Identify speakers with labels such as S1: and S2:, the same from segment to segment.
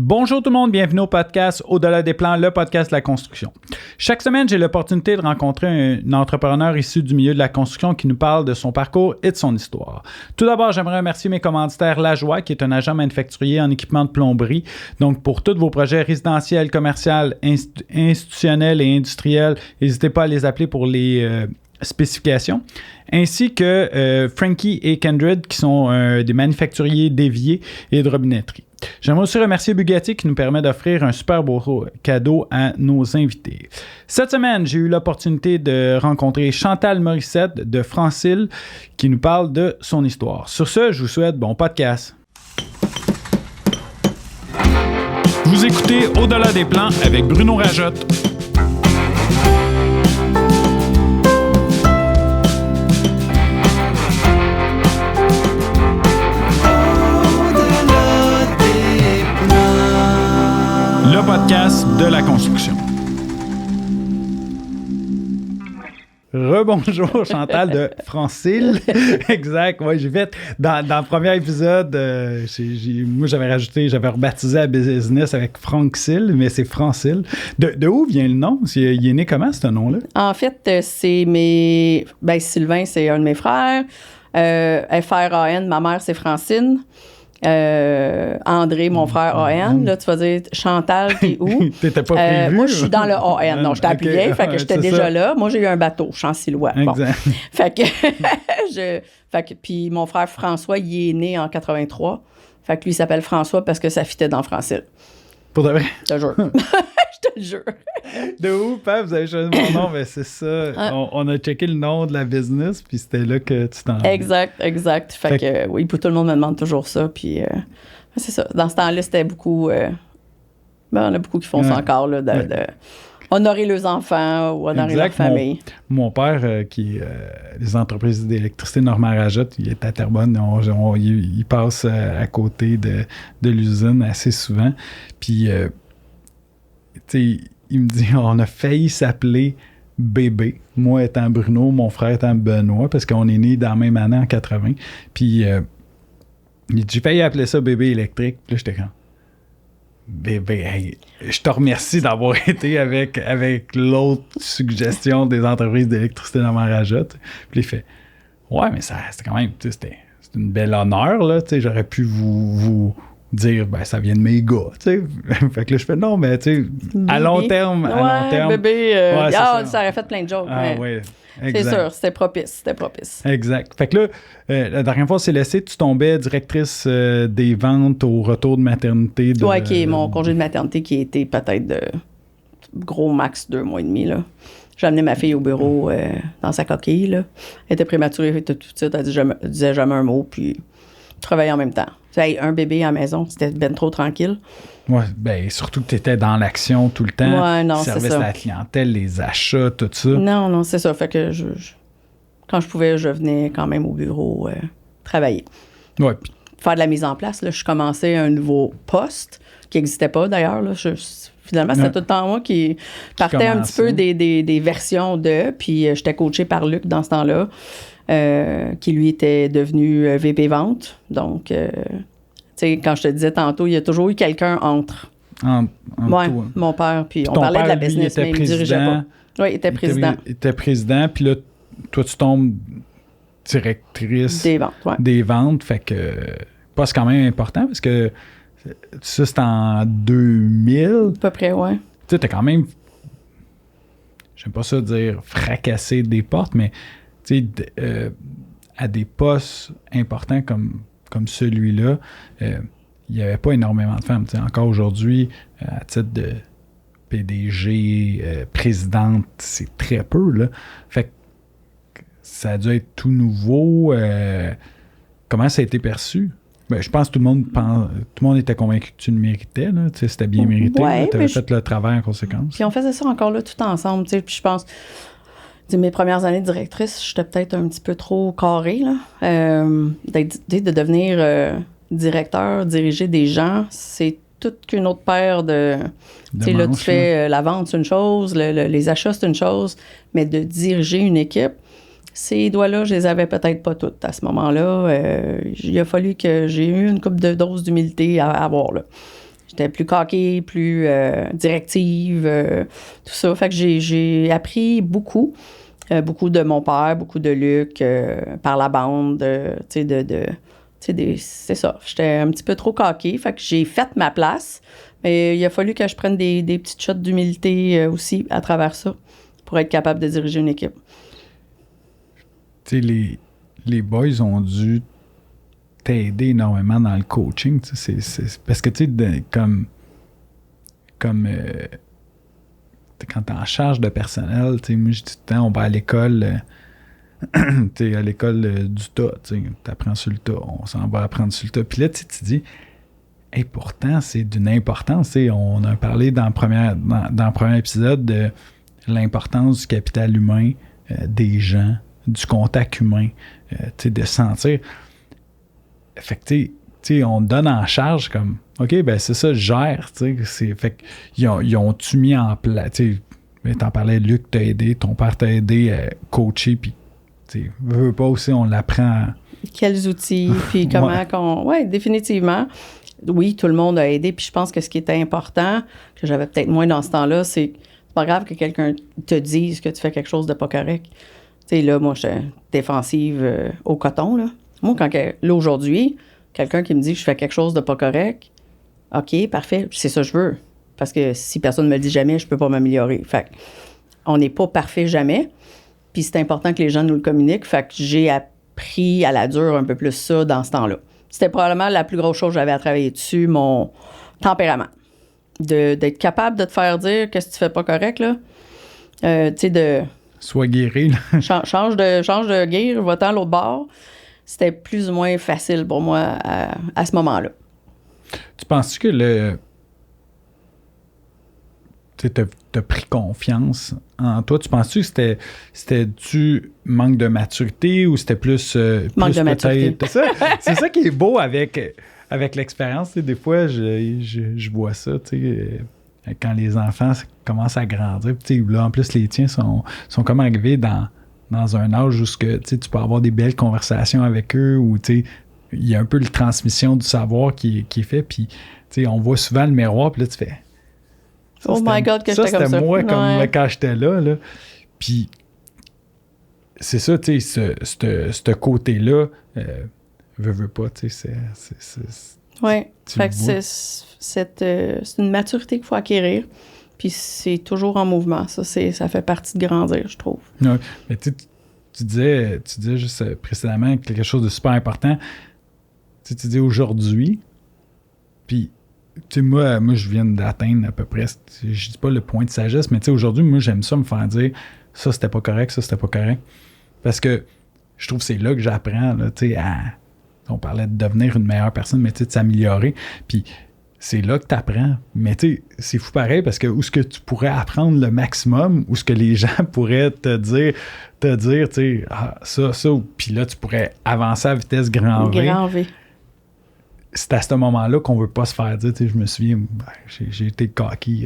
S1: Bonjour tout le monde, bienvenue au podcast Au-delà des plans, le podcast de la construction. Chaque semaine, j'ai l'opportunité de rencontrer un entrepreneur issu du milieu de la construction qui nous parle de son parcours et de son histoire. Tout d'abord, j'aimerais remercier mes commanditaires Lajoie, qui est un agent manufacturier en équipement de plomberie. Donc, pour tous vos projets résidentiels, commerciaux, institutionnels et industriels, n'hésitez pas à les appeler pour les spécifications, ainsi que Frankie et Kindred, qui sont des manufacturiers d'éviers et de robinetterie. J'aimerais aussi remercier Bugatti qui nous permet d'offrir un super beau cadeau à nos invités. Cette semaine, j'ai eu l'opportunité de rencontrer Chantal Morissette de Francil qui nous parle de son histoire. Sur ce, je vous souhaite bon podcast. Vous écoutez Au-delà des plans avec Bruno Rajotte. Le podcast de la construction. Rebonjour Chantal de Francil. Exact, oui, j'ai fait dans le premier épisode, moi j'avais rebaptisé la business avec Francil, mais c'est Francil. De où vient le nom? Il est né comment ce nom-là?
S2: En fait, c'est Sylvain, c'est un de mes frères. F-R-A-N, ma mère c'est Francine. André, mon frère A-N, là, tu vas dire Chantal, t'es où?
S1: T'étais pas prévu?
S2: Moi, je suis dans le A-N. Non, j'étais appuyée, fait que j'étais déjà ça. Là. Moi, j'ai eu un bateau, Chancillois.
S1: Exact.
S2: Bon. Fait que puis mon frère François, il est né en 83. Fait que lui, il s'appelle François parce que ça fitait dans Francil.
S1: Pour de vrai?
S2: Je te jure. Je te jure.
S1: De où, Pap, vous avez choisi mon nom? Ben, c'est ça. On a checké le nom de la business, puis c'était là que tu t'en...
S2: Exact. Fait que oui, tout le monde me demande toujours ça, puis c'est ça. Dans ce temps-là, c'était beaucoup... on a beaucoup qui font ça encore, là, de honorer les enfants ou honorer leur famille.
S1: Mon père, qui les entreprises d'électricité Normand Rajotte, il est à Terrebonne, il passe à côté de l'usine assez souvent. Puis, tu sais, il me dit, on a failli s'appeler bébé. Moi étant Bruno, mon frère étant Benoît, parce qu'on est nés dans la même année en 80. Puis, il dit, j'ai failli appeler ça bébé électrique. Puis là, j'étais comme... Bébé, hey, je te remercie d'avoir été avec l'autre suggestion des entreprises d'électricité dans ma rajotte. Puis il fait, ouais, mais c'était quand même, c'était une belle honneur, là, tu sais, j'aurais pu vous dire, ben, ça vient de mes gars, tu sais. Fait que là, je fais, non, mais, tu sais, à long terme.
S2: Bébé, ça aurait fait plein de jokes.
S1: Ah, ouais.
S2: Exact. C'est sûr, c'était propice.
S1: Exact. Fait que là, la dernière fois, c'est laissé, tu tombais directrice des ventes au retour de maternité.
S2: Oui, qui est mon congé de maternité qui a été peut-être de gros max 2 mois et demi, là. J'ai amené ma fille au bureau dans sa coquille, là. Elle était prématurée, tout de suite, elle disait jamais un mot, puis travaillait en même temps. Un bébé à la maison, c'était ben trop tranquille.
S1: Oui, bien, surtout que tu étais dans l'action tout le temps.
S2: Ouais, non,
S1: c'est ça. Service à la clientèle, les achats, tout ça.
S2: Non, c'est ça. Fait que quand je pouvais, je venais quand même au bureau travailler.
S1: Ouais.
S2: Faire de la mise en place. Là, je commençais un nouveau poste qui n'existait pas d'ailleurs. Là. Finalement, c'était tout le temps moi qui partais un petit peu des versions de. Puis j'étais coachée par Luc dans ce temps-là, qui lui était devenu VP Vente. Donc, tu sais, quand je te disais tantôt, il y a toujours eu quelqu'un entre. Oui, mon père. Puis on parlait de la business, mais il ne dirigeait pas. Oui, il était président.
S1: Il était président, puis là, toi, tu tombes directrice
S2: des
S1: ventes. Fait que, c'est quand même important parce que ça, c'est en 2000.
S2: À peu près, oui.
S1: Tu sais, t'as quand même, j'aime pas ça dire fracasser des portes, mais tu sais, à des postes importants comme celui-là, il n'y avait pas énormément de femmes. T'sais, encore aujourd'hui, à titre de PDG, présidente, c'est très peu, là. Fait que ça a dû être tout nouveau. Comment ça a été perçu? Ben, je pense que tout le monde était convaincu que tu le méritais. Là. C'était bien mérité.
S2: Ouais,
S1: tu avais fait le travail en conséquence.
S2: Puis on faisait ça encore là tout ensemble. Puis je pense, mes premières années de directrice, j'étais peut-être un petit peu trop carrée. Là. De devenir directeur, diriger des gens, c'est toute qu'une autre paire de tu sais, là, tu fais la vente, c'est une chose, les achats, c'est une chose, mais de diriger une équipe, ces doigts-là, je les avais peut-être pas toutes à ce moment-là. Il a fallu que j'ai eu une couple de doses d'humilité à avoir, là. J'étais plus coquée, plus directive, tout ça. Fait que j'ai appris beaucoup. Beaucoup de mon père, beaucoup de Luc, par la bande, tu sais, c'est ça. J'étais un petit peu trop coquée, fait que j'ai fait ma place. Mais il a fallu que je prenne des petites shots d'humilité aussi à travers ça pour être capable de diriger une équipe.
S1: Tu sais, les boys ont dû t'aider énormément dans le coaching. Parce que, tu sais, comme quand t'es en charge de personnel, tu sais, moi, je dis tout le temps, on va à l'école, tu sais, à l'école du tas, tu sais, t'apprends sur le tas, on s'en va apprendre sur le tas. Puis là, tu dis, hey, pourtant, c'est d'une importance, tu sais, on a parlé dans le premier épisode de l'importance du capital humain, des gens, du contact humain, tu sais, de sentir. Fait que, tu sais, on te donne en charge comme, OK, ben c'est ça, je gère, tu sais. Fait qu'ils ont-tu mis en place, tu sais, t'en parlais, Luc t'a aidé, ton père t'a aidé à coacher, puis, tu sais, veux pas aussi, on l'apprend.
S2: Quels outils, puis comment qu'on... Oui, définitivement. Oui, tout le monde a aidé, puis je pense que ce qui était important, que j'avais peut-être moins dans ce temps-là, c'est pas grave que quelqu'un te dise que tu fais quelque chose de pas correct. Tu sais, là, moi, j'étais défensive au coton, là. Moi, là, aujourd'hui, quelqu'un qui me dit que je fais quelque chose de pas correct, OK, parfait, c'est ça que je veux. Parce que si personne ne me le dit jamais, je peux pas m'améliorer. Fait on n'est pas parfait jamais. Puis c'est important que les gens nous le communiquent. Fait que j'ai appris à la dure un peu plus ça dans ce temps-là. C'était probablement la plus grosse chose que j'avais à travailler dessus, mon tempérament. D'être capable de te faire dire qu'est-ce que tu fais pas correct, là. Tu sais, de...
S1: Sois guéri, là.
S2: change de gear, va-t'en à l'autre bord. C'était plus ou moins facile pour moi à ce moment-là.
S1: Tu penses que tu as pris confiance en toi? Tu penses-tu que c'était du manque de maturité ou c'était plus...
S2: manque de maturité.
S1: C'est ça qui est beau avec l'expérience. Des fois, je vois ça, quand les enfants commencent à grandir. Là, en plus, les tiens sont comme arrivés dans un âge où tu peux avoir des belles conversations avec eux, où il y a un peu la transmission du savoir qui est fait, puis on voit souvent le miroir, puis là, tu fais...
S2: Oh my God, que j'étais comme ça.
S1: C'était moi comme quand j'étais là. Puis c'est ça, tu sais, ce côté-là, veux pas, tu sais, c'est...
S2: Oui, fait que c'est une maturité qu'il faut acquérir. Puis c'est toujours en mouvement. Ça fait partie de grandir, je trouve.
S1: Oui, mais tu disais juste précédemment quelque chose de super important. Tu dis aujourd'hui, puis tu sais, moi, je viens d'atteindre à peu près, je dis pas le point de sagesse, mais tu sais, aujourd'hui, moi, j'aime ça me faire dire ça, c'était pas correct, ça, c'était pas correct. Parce que je trouve que c'est là que j'apprends, là, tu sais, on parlait de devenir une meilleure personne, mais tu sais, de s'améliorer. Puis c'est là que tu apprends. Mais tu sais, c'est fou pareil parce que où est-ce que tu pourrais apprendre le maximum, où est-ce que les gens pourraient te dire, tu sais, ça, puis là, tu pourrais avancer à vitesse grand V.
S2: Grand V.
S1: C'est à ce moment-là qu'on veut pas se faire dire, tu sais, je me souviens, j'ai été cocky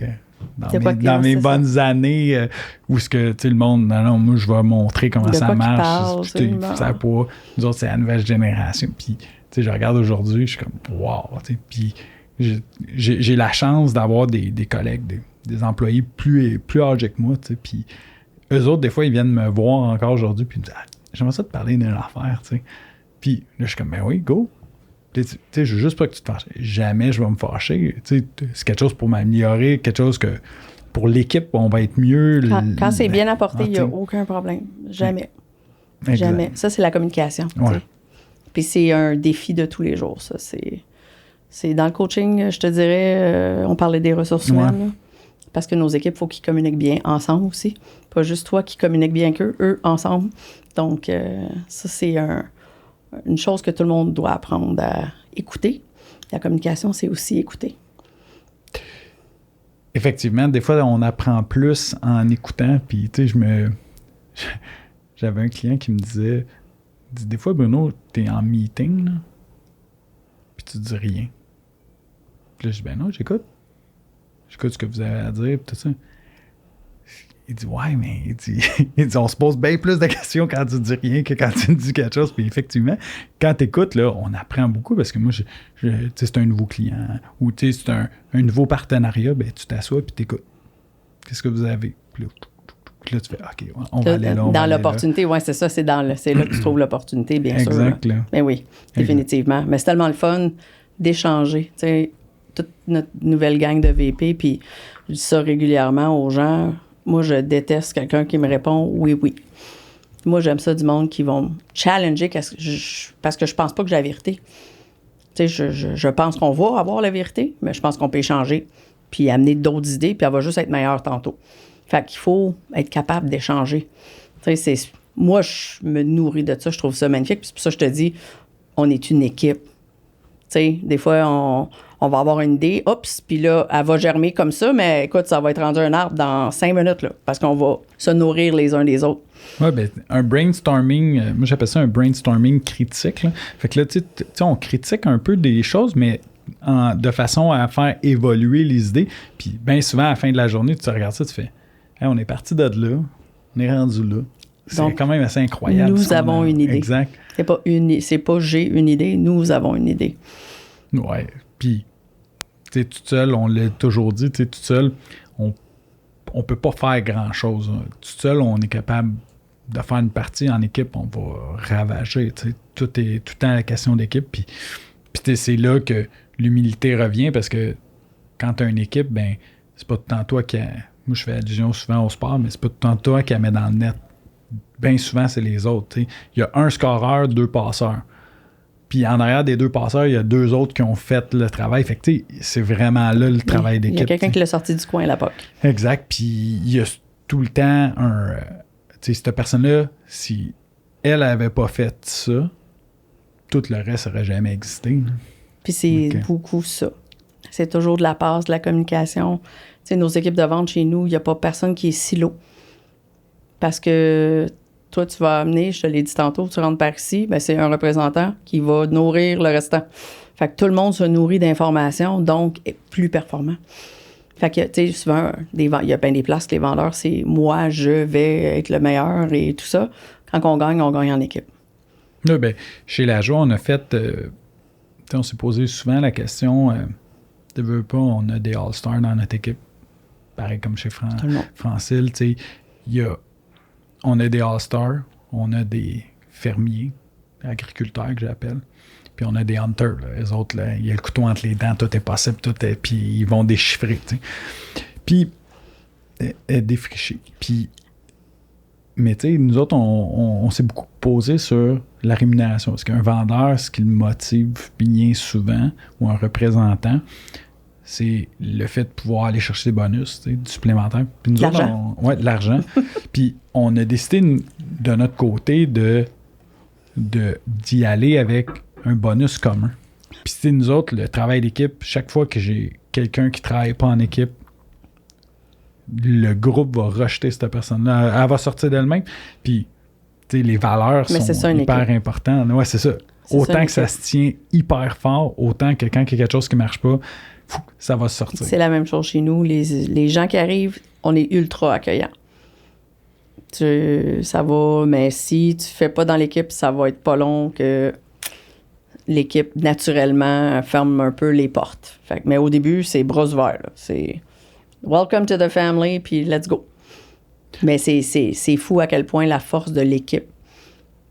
S1: dans mes bonnes années où est-ce que, tu sais, le monde, non, moi, je vais montrer comment ça marche. Ça pas, nous autres, c'est la nouvelle génération. Puis, tu sais, je regarde aujourd'hui, je suis comme, wow, tu sais, puis j'ai la chance d'avoir des collègues, des employés plus âgés que moi, tu sais, puis eux autres, des fois, ils viennent me voir encore aujourd'hui, puis ils me disent, j'aimerais ça te parler d'une affaire, tu sais. Puis là, je suis comme, ben oui, go. Tu sais, je veux juste pas que tu te fâches. Jamais je vais me fâcher. Tu sais, c'est quelque chose pour m'améliorer, quelque chose que pour l'équipe, on va être mieux.
S2: Quand c'est bien apporté, il n'y a aucun problème. Jamais. Exact. Jamais. Ça, c'est la communication. Ouais. Puis c'est un défi de tous les jours, ça. C'est dans le coaching, je te dirais, on parlait des ressources humaines, là, parce que nos équipes, il faut qu'ils communiquent bien ensemble aussi. Pas juste toi qui communiques bien qu'eux, eux ensemble. Donc, ça, c'est une chose que tout le monde doit apprendre à écouter. La communication, c'est aussi écouter.
S1: Effectivement, des fois, on apprend plus en écoutant. Puis, tu sais, j'avais un client qui me disait, des fois, Bruno, t'es en meeting, là, puis tu dis rien. Puis là, je dis, ben non, j'écoute. J'écoute ce que vous avez à dire, puis tout ça. il dit, ouais, mais il dit, on se pose bien plus de questions quand tu dis rien que quand tu dis quelque chose. Puis effectivement, quand tu écoutes, là, on apprend beaucoup parce que moi, c'est un nouveau client ou c'est un nouveau partenariat, ben, tu t'assois et tu écoutes. Qu'est-ce que vous avez? Puis là, tu fais, OK, on va aller là.
S2: Dans l'opportunité, oui, c'est ça, c'est là que tu trouves l'opportunité, bien sûr.
S1: Exact, là.
S2: Mais oui, définitivement. Exact. Mais c'est tellement le fun d'échanger, tu sais, toute notre nouvelle gang de VP, puis je dis ça régulièrement aux gens. Moi, je déteste quelqu'un qui me répond « oui, oui ». Moi, j'aime ça du monde qui vont me challenger parce que je pense pas que j'ai la vérité. Tu sais, je pense qu'on va avoir la vérité, mais je pense qu'on peut échanger, puis amener d'autres idées, puis elle va juste être meilleure tantôt. Fait qu'il faut être capable d'échanger. Tu sais, moi, je me nourris de ça, je trouve ça magnifique, puis c'est pour ça que je te dis, on est une équipe. Tu sais, des fois, on va avoir une idée, puis là, elle va germer comme ça, mais écoute, ça va être rendu un arbre dans 5 minutes, là, parce qu'on va se nourrir les uns des autres.
S1: Oui, bien, un brainstorming, moi j'appelle ça un brainstorming critique, là. Fait que là, tu sais, on critique un peu des choses, mais de façon à faire évoluer les idées. Puis bien souvent, à la fin de la journée, tu regardes ça, tu fais, hey, on est parti de là, on est rendu là. C'est donc, quand même assez incroyable.
S2: Nous avons une idée.
S1: Exact.
S2: C'est pas j'ai une idée, nous avons une idée.
S1: Ouais. Puis, tu sais, tout seul, on l'a toujours dit, tu sais, tout seul, on peut pas faire grand-chose. Tout seul, on est capable de faire une partie en équipe, on va ravager. Tu sais, tout est tout le temps la question d'équipe. Puis c'est là que l'humilité revient parce que quand tu as une équipe, ben c'est pas tout le temps toi qui... Moi, je fais allusion souvent au sport, mais c'est pas tout le temps toi qui la met dans le net. Bien souvent, c'est les autres. Il y a un scoreur, 2 passeurs. Puis en arrière des 2 passeurs, il y a 2 autres qui ont fait le travail. Fait que c'est vraiment là le travail d'équipe.
S2: Il y a quelqu'un qui l'a sorti du coin à la POC.
S1: Exact. Puis il y a tout le temps cette personne-là, si elle n'avait pas fait ça, tout le reste n'aurait jamais existé. Là.
S2: Puis c'est beaucoup ça. C'est toujours de la passe, de la communication. Tu sais, nos équipes de vente chez nous, il n'y a pas personne qui est silo. Parce que toi, tu vas amener, je te l'ai dit tantôt, tu rentres par ici, ben c'est un représentant qui va nourrir le restant. Fait que tout le monde se nourrit d'informations, donc est plus performant. Fait que, tu sais, souvent, il y a bien des places que les vendeurs, c'est moi, je vais être le meilleur et tout ça. Quand on gagne en équipe.
S1: Là, ben, chez La Joie, on a fait... on s'est posé souvent la question, tu veux pas, on a des All-Stars dans notre équipe. Pareil comme chez Francil, tu sais, on a des All-Stars, on a des fermiers, agriculteurs que j'appelle, puis on a des Hunters. Là. Les autres, là, il y a le couteau entre les dents, tout est possible, puis ils vont déchiffrer. Tu sais. Puis, défricher. Puis, mais tu sais, nous autres, on s'est beaucoup posé sur la rémunération. Parce qu'un vendeur, ce qui le motive bien souvent, ou un représentant, c'est le fait de pouvoir aller chercher des bonus, du supplémentaire. Puis nous
S2: de l'argent.
S1: De l'argent. Puis on a décidé de notre côté d'y aller avec un bonus commun. Puis c'est nous autres, le travail d'équipe, chaque fois que j'ai quelqu'un qui ne travaille pas en équipe, le groupe va rejeter cette personne-là. Elle va sortir d'elle-même. Puis les valeurs sont hyper importantes. Ouais, c'est ça. Autant que ça se tient hyper fort, autant que quand il y a quelque chose qui ne marche pas, ça va sortir.
S2: C'est la même chose chez nous. Les gens qui arrivent, on est ultra accueillants. Ça va, mais si tu fais pas dans l'équipe, ça va être pas long que l'équipe, naturellement, ferme un peu les portes. Mais au début, c'est bras ouverts. Là. C'est welcome to the family, puis let's go. Mais c'est fou à quel point la force de l'équipe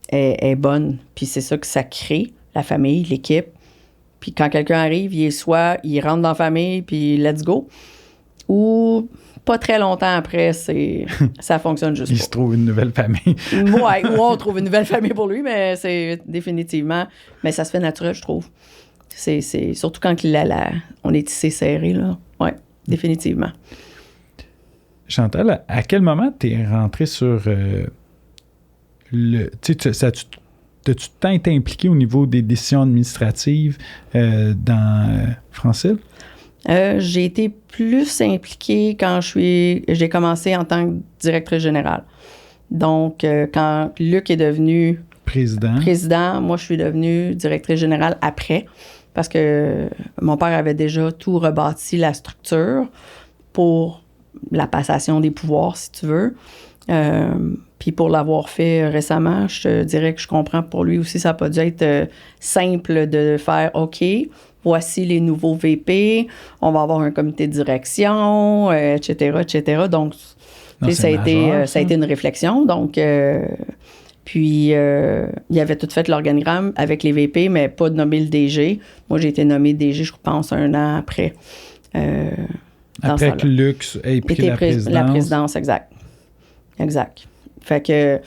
S2: est bonne. Puis c'est ça que ça crée, la famille, l'équipe. Puis quand quelqu'un arrive, il rentre dans la famille, puis let's go. Ou pas très longtemps après, ça fonctionne juste pas.
S1: Il se trouve une nouvelle famille.
S2: Ouais, ou on trouve une nouvelle famille pour lui, mais c'est définitivement... Mais ça se fait naturel, je trouve. C'est surtout quand on est tissé serré, là. Ouais, définitivement.
S1: Chantal, à quel moment tu es rentré sur t'as-tu tant été impliqué au niveau des décisions administratives dans Francil?
S2: J'ai été plus impliquée quand j'ai commencé en tant que directrice générale. Donc, quand Luc est devenu président, moi, je suis devenue directrice générale après, parce que mon père avait déjà tout rebâti la structure pour la passation des pouvoirs, si tu veux. Puis pour l'avoir fait récemment, je te dirais que je comprends pour lui aussi, ça n'a pas dû être simple de faire « OK, voici les nouveaux VP, on va avoir un comité de direction, etc., etc. » Donc, ça a été une réflexion. Donc, puis, il avait tout fait l'organigramme avec les VP, mais pas de nommer le DG. Moi, j'ai été nommé DG, je pense, 1 an après.
S1: Après que Luc ait pris la présidence.
S2: La présidence, exact. Exact. Fait que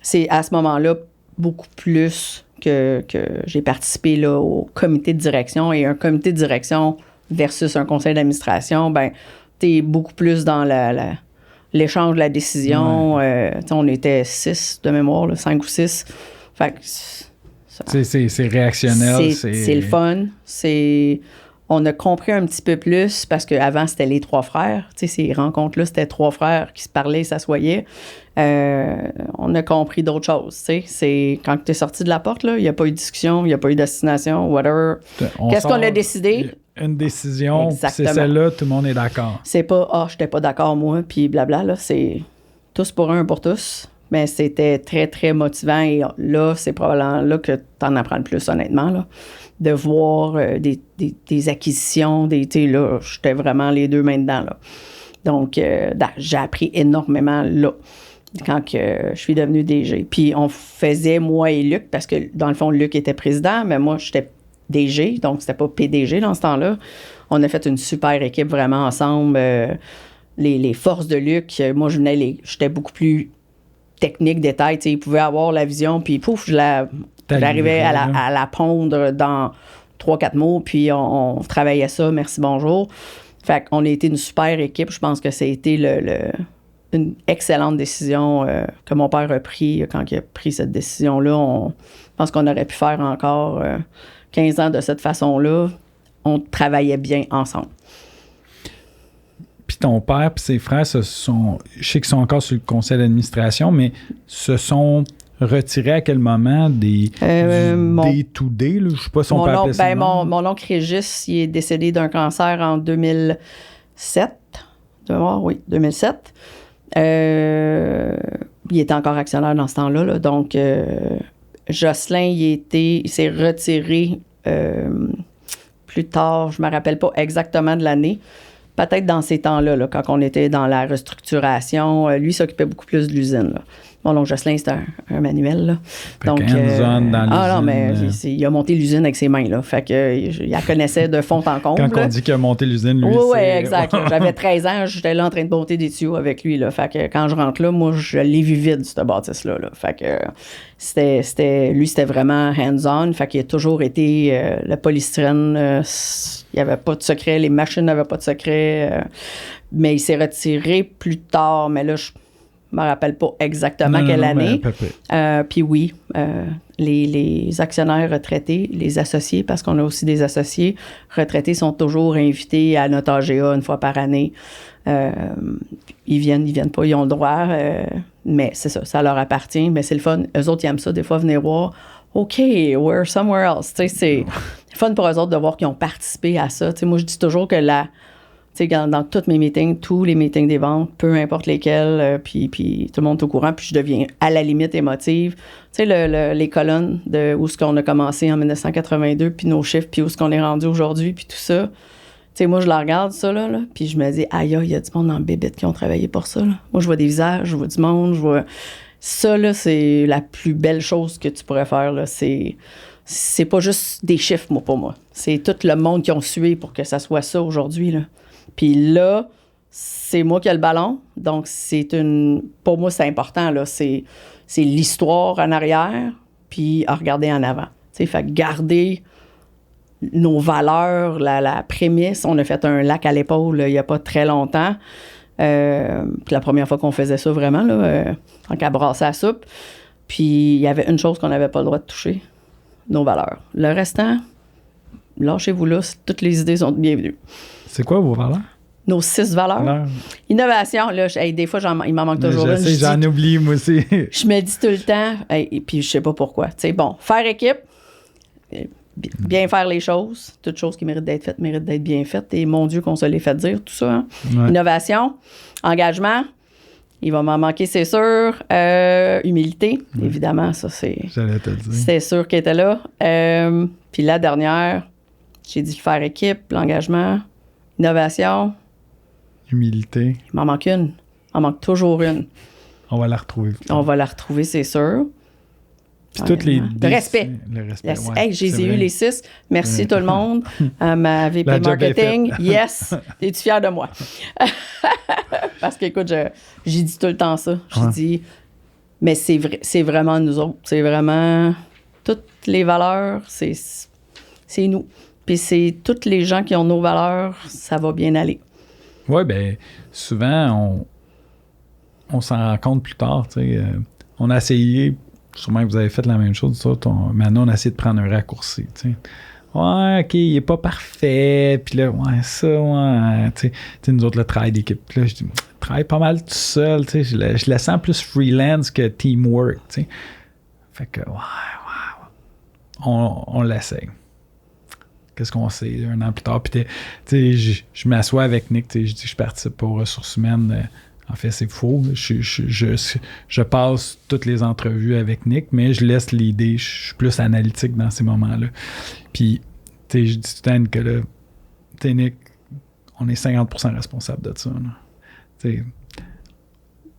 S2: c'est à ce moment-là beaucoup plus que j'ai participé là, au comité de direction. Et un comité de direction versus un conseil d'administration, ben t'es beaucoup plus dans l'échange de la décision. On était 6 de mémoire, là, 5 ou 6. Fait que
S1: c'est réactionnel.
S2: C'est le fun. On a compris un petit peu plus parce qu'avant, c'était les 3 frères. Tu sais, ces rencontres-là, c'était 3 frères qui se parlaient, s'assoyaient. On a compris d'autres choses. Tu sais, c'est quand tu es sorti de la porte, il n'y a pas eu de discussion, il n'y a pas eu d'astination, whatever. Qu'est-ce qu'on a décidé?
S1: Une décision, c'est celle-là, tout le monde est d'accord.
S2: C'est pas, je n'étais pas d'accord, moi, puis blabla. Là, c'est tous pour un pour tous. Mais c'était très, très motivant. Et là, c'est probablement là que tu en apprends le plus, honnêtement, là. De voir des acquisitions, là, j'étais vraiment les 2 mains dedans, là. Donc, j'ai appris énormément là, quand je suis devenue DG. Puis, on faisait, moi et Luc, parce que, dans le fond, Luc était président, mais moi, j'étais DG, donc c'était pas PDG dans ce temps-là. On a fait une super équipe vraiment ensemble. Les forces de Luc, moi, j'étais beaucoup plus technique, détail, il pouvait avoir la vision, puis pouf, j'arrivais à la pondre dans 3-4 mots, puis on travaillait ça, merci, bonjour. Fait qu'on a été une super équipe. Je pense que ça a été une excellente décision que mon père a pris quand il a pris cette décision-là. Je pense qu'on aurait pu faire encore 15 ans de cette façon-là. On travaillait bien ensemble.
S1: Puis ton père et ses frères, je sais qu'ils sont encore sur le conseil d'administration, mais se sont retirés à quel moment des day-to-day? Je ne sais pas si on peut appeler ça.
S2: Mon oncle Régis, il est décédé d'un cancer en 2007. Oui, 2007. Il était encore actionnaire dans ce temps-là. Là. Donc, Jocelyn, il s'est retiré plus tard. Je ne me rappelle pas exactement de l'année. Peut-être dans ces temps-là, là, quand on était dans la restructuration, lui s'occupait beaucoup plus de l'usine. Là. Bon, donc Jocelyn, c'était un manuel. Là. Donc,
S1: dans l'usine.
S2: Non, mais il a monté l'usine avec ses mains. Là. Fait que, il la connaissait de fond en comble.
S1: Quand on dit qu'il a monté l'usine, lui,
S2: oui, exact. J'avais 13 ans, j'étais là en train de monter des tuyaux avec lui. Là. Fait que quand je rentre là, moi, je l'ai vu vide, cette bâtisse-là. Là. Fait que lui, c'était vraiment hands-on. Fait qu'il a toujours été le polystyrène. Il n'y avait pas de secret. Les machines n'avaient pas de secret. Mais il s'est retiré plus tard. Mais là, je ne me rappelle pas exactement quelle année. Puis oui, les actionnaires retraités, les associés, parce qu'on a aussi des associés retraités, sont toujours invités à notre AGA une fois par année. Ils viennent pas, ils ont le droit. Mais c'est ça leur appartient. Mais c'est le fun. Eux autres, ils aiment ça, des fois, venir voir. OK, we're somewhere else. Tu sais, c'est fun pour eux autres de voir qu'ils ont participé à ça. Tu sais, moi, je dis toujours que dans tous mes meetings, tous les meetings des ventes, peu importe lesquels, puis tout le monde est au courant, puis je deviens à la limite émotive. Tu sais, les colonnes de où est-ce qu'on a commencé en 1982, puis nos chiffres, puis où est-ce qu'on est rendu aujourd'hui, puis tout ça. Tu sais, moi, je la regarde, ça, là puis je me dis, aïe, il y a du monde dans le bébête qui ont travaillé pour ça, là. Moi, je vois des visages, je vois du monde, je vois... Ça, là, c'est la plus belle chose que tu pourrais faire, là. C'est pas juste des chiffres, pour moi. C'est tout le monde qui ont sué pour que ça soit ça aujourd'hui, là. Puis là, c'est moi qui ai le ballon. Donc, pour moi, c'est important, là. C'est l'histoire en arrière, puis à regarder en avant. Tu sais, fait garder nos valeurs, la prémisse. On a fait un lac à l'épaule il n'y a pas très longtemps. Puis la première fois qu'on faisait ça vraiment, là, tant qu'à brasser la soupe. Puis il y avait une chose qu'on n'avait pas le droit de toucher, nos valeurs. Le restant, lâchez-vous là, toutes les idées sont bienvenues.
S1: C'est quoi vos valeurs?
S2: Nos 6 valeurs. Innovation, là, des fois, il m'en manque toujours une.
S1: J'en oublie, moi aussi.
S2: Je me dis tout le temps, et puis je sais pas pourquoi. Tu sais, bon, faire équipe, bien faire les choses. Toute chose qui mérite d'être faite mérite d'être bien faite. Et mon Dieu, qu'on se l'ait fait dire, tout ça. Hein? Ouais. Innovation, engagement. Il va m'en manquer, c'est sûr. Humilité, évidemment, ça, c'est...
S1: J'allais te le dire.
S2: C'est sûr qu'elle était là. Puis la dernière, j'ai dit faire équipe, l'engagement, innovation.
S1: Humilité.
S2: Il m'en manque une. Il m'en manque toujours une.
S1: On va la retrouver.
S2: On va la retrouver, c'est sûr.
S1: Puis toutes les...
S2: Le respect.
S1: Le respect,
S2: hey, j'ai eu les 6. Merci tout le monde. Ma VP Marketing. Yes. Es-tu fier de moi? Parce que, écoute, j'ai dit tout le temps ça. J'ai dit, mais c'est vraiment nous autres. C'est vraiment... Toutes les valeurs, c'est nous. Puis c'est toutes les gens qui ont nos valeurs, ça va bien aller.
S1: Oui, bien, souvent, on s'en rend compte plus tard. On a essayé, sûrement que vous avez fait la même chose, maintenant, on a essayé de prendre un raccourci. T'sais. Ouais, OK, il n'est pas parfait. Puis là, ouais, ça, ouais. Tu sais, nous autres, le travail d'équipe. Puis là, je dis, je travaille pas mal tout seul. Je le sens plus freelance que teamwork. T'sais. Fait que, on l'essaye. Qu'est-ce qu'on sait un an plus tard? Puis, je m'assois avec Nick. Je dis que je participe aux ressources humaines. En fait, c'est faux. Je passe toutes les entrevues avec Nick, mais je laisse l'idée. Je suis plus analytique dans ces moments-là. Puis, je dis tout le temps à Nicolas, Nick, on est 50% responsable de ça.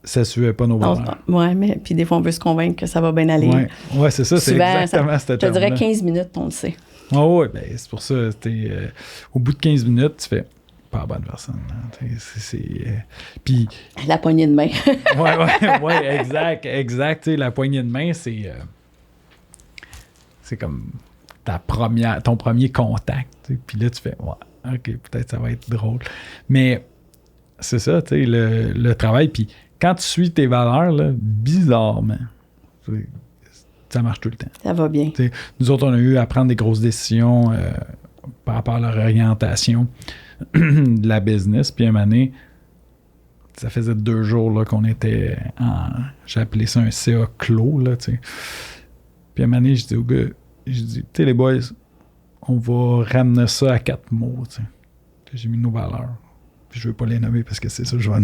S1: Ça ne suivait pas nos valeurs.
S2: Oui, mais puis des fois, on veut se convaincre que ça va bien aller.
S1: Oui, c'est ça.
S2: Souvent,
S1: c'est exactement cette
S2: terme-là. Je te dirais 15 minutes, on le sait.
S1: Oui, ben, c'est pour ça. Au bout de 15 minutes, tu fais pas la bonne personne. Puis...
S2: La poignée de main.
S1: Oui, exact. La poignée de main, c'est comme ton premier contact. Puis là, tu fais, OK, peut-être ça va être drôle. Mais c'est ça, le travail. Puis quand tu suis tes valeurs, là, bizarrement, ça marche tout le temps.
S2: Ça va bien.
S1: Nous autres, on a eu à prendre des grosses décisions par rapport à leur orientation de la business. Puis à un moment donné, ça faisait 2 jours là, qu'on était j'ai appelé ça un CA clos. Là, puis à un moment donné, je dis aux gars, les boys, on va ramener ça à 4 mots. Puis j'ai mis nos valeurs. Puis je veux pas les nommer parce que c'est ça, je vais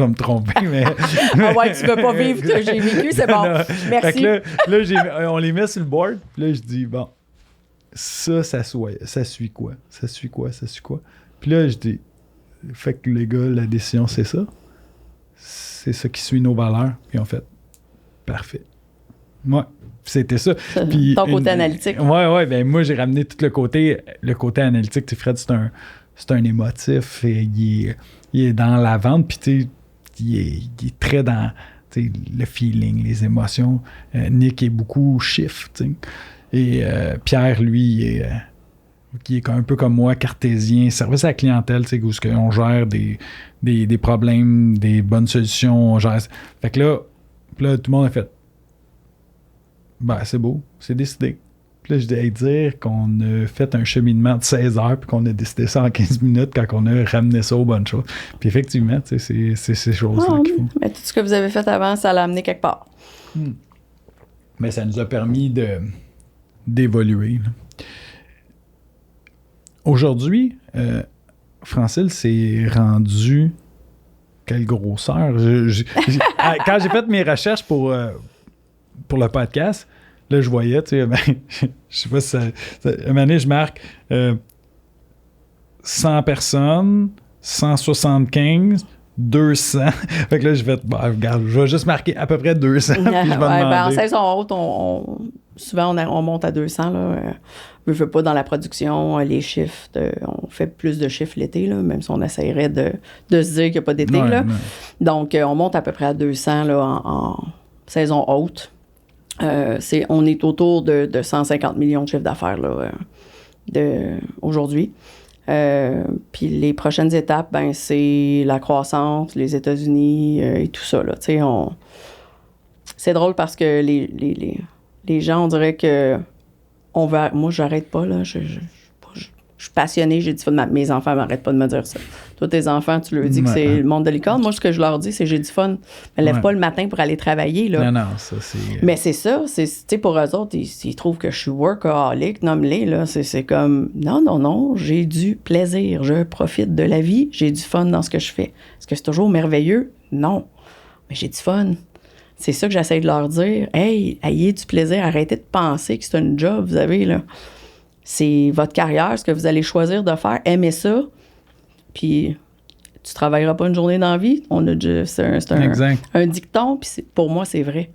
S1: me tromper. Mais...
S2: ah ouais, tu veux pas vivre ce que j'ai vécu, c'est bon. Merci.
S1: Fait que là, on les met sur le board. Puis là, je dis, bon, ça suit quoi? Ça suit quoi? Puis là, je dis, fait que les gars, la décision, c'est ça. C'est ça qui suit nos valeurs. Puis en fait, parfait. Moi, c'était ça. Puis,
S2: ton côté analytique.
S1: Ouais, ben moi, j'ai ramené tout le côté analytique. Tu sais, Fred, c'est un émotif. Et il est dans la vente. Puis, tu sais, il est très dans le feeling, les émotions. Nick est beaucoup chiffre, tu sais. Et Pierre, lui, qui est un peu comme moi, cartésien, service à la clientèle, où on gère des problèmes, des bonnes solutions, on gère. Fait que là, tout le monde a fait ben, c'est beau, c'est décidé. Puis là, je dis dire qu'on a fait un cheminement de 16 heures puis qu'on a décidé ça en 15 minutes quand on a ramené ça aux bonnes choses. Puis effectivement, c'est ces choses-là qu'il faut.
S2: Mais tout ce que vous avez fait avant, ça l'a amené quelque part.
S1: Mais ça nous a permis d'évoluer. Là. Aujourd'hui, Francille s'est rendu quelle grosseur? Quand j'ai fait mes recherches pour le podcast, là, je voyais, tu sais, je sais pas si ça... À un moment donné, je marque 100 personnes, 175, 200. Fait que là, je vais regarde, je vais juste marquer à peu près 200, puis je vais demander.
S2: En saison haute, souvent, on monte à 200, là. Je veux pas dans la production, les chiffres, on fait plus de chiffres l'été, là, même si on essaierait de se dire qu'il n'y a pas d'été. Là. Donc, on monte à peu près à 200 là, en saison haute. On est autour de 150 millions de chiffres d'affaires là, aujourd'hui. Puis les prochaines étapes, ben, c'est la croissance, les États-Unis et tout ça. Là. C'est drôle parce que les gens, on dirait que moi, j'arrête pas. Là. Je Je suis passionnée, j'ai du fun. Mes enfants m'arrêtent pas de me dire ça. Toi, tes enfants, tu leur dis que c'est le monde de l'école. Moi, ce que je leur dis, c'est j'ai du fun. Je me lève pas le matin pour aller travailler. Là.
S1: Non, ça, c'est...
S2: Mais c'est ça. Tu sais, pour eux autres, ils trouvent que je suis workaholic, nomme-les, là. C'est comme, non, j'ai du plaisir. Je profite de la vie. J'ai du fun dans ce que je fais. Est-ce que c'est toujours merveilleux? Non. Mais j'ai du fun. C'est ça que j'essaie de leur dire. Hey, ayez du plaisir. Arrêtez de penser que c'est un job, vous avez, là. C'est votre carrière, ce que vous allez choisir de faire. Aimez ça. Puis, tu travailleras pas une journée dans la vie. C'est un dicton. Puis, pour moi, c'est vrai.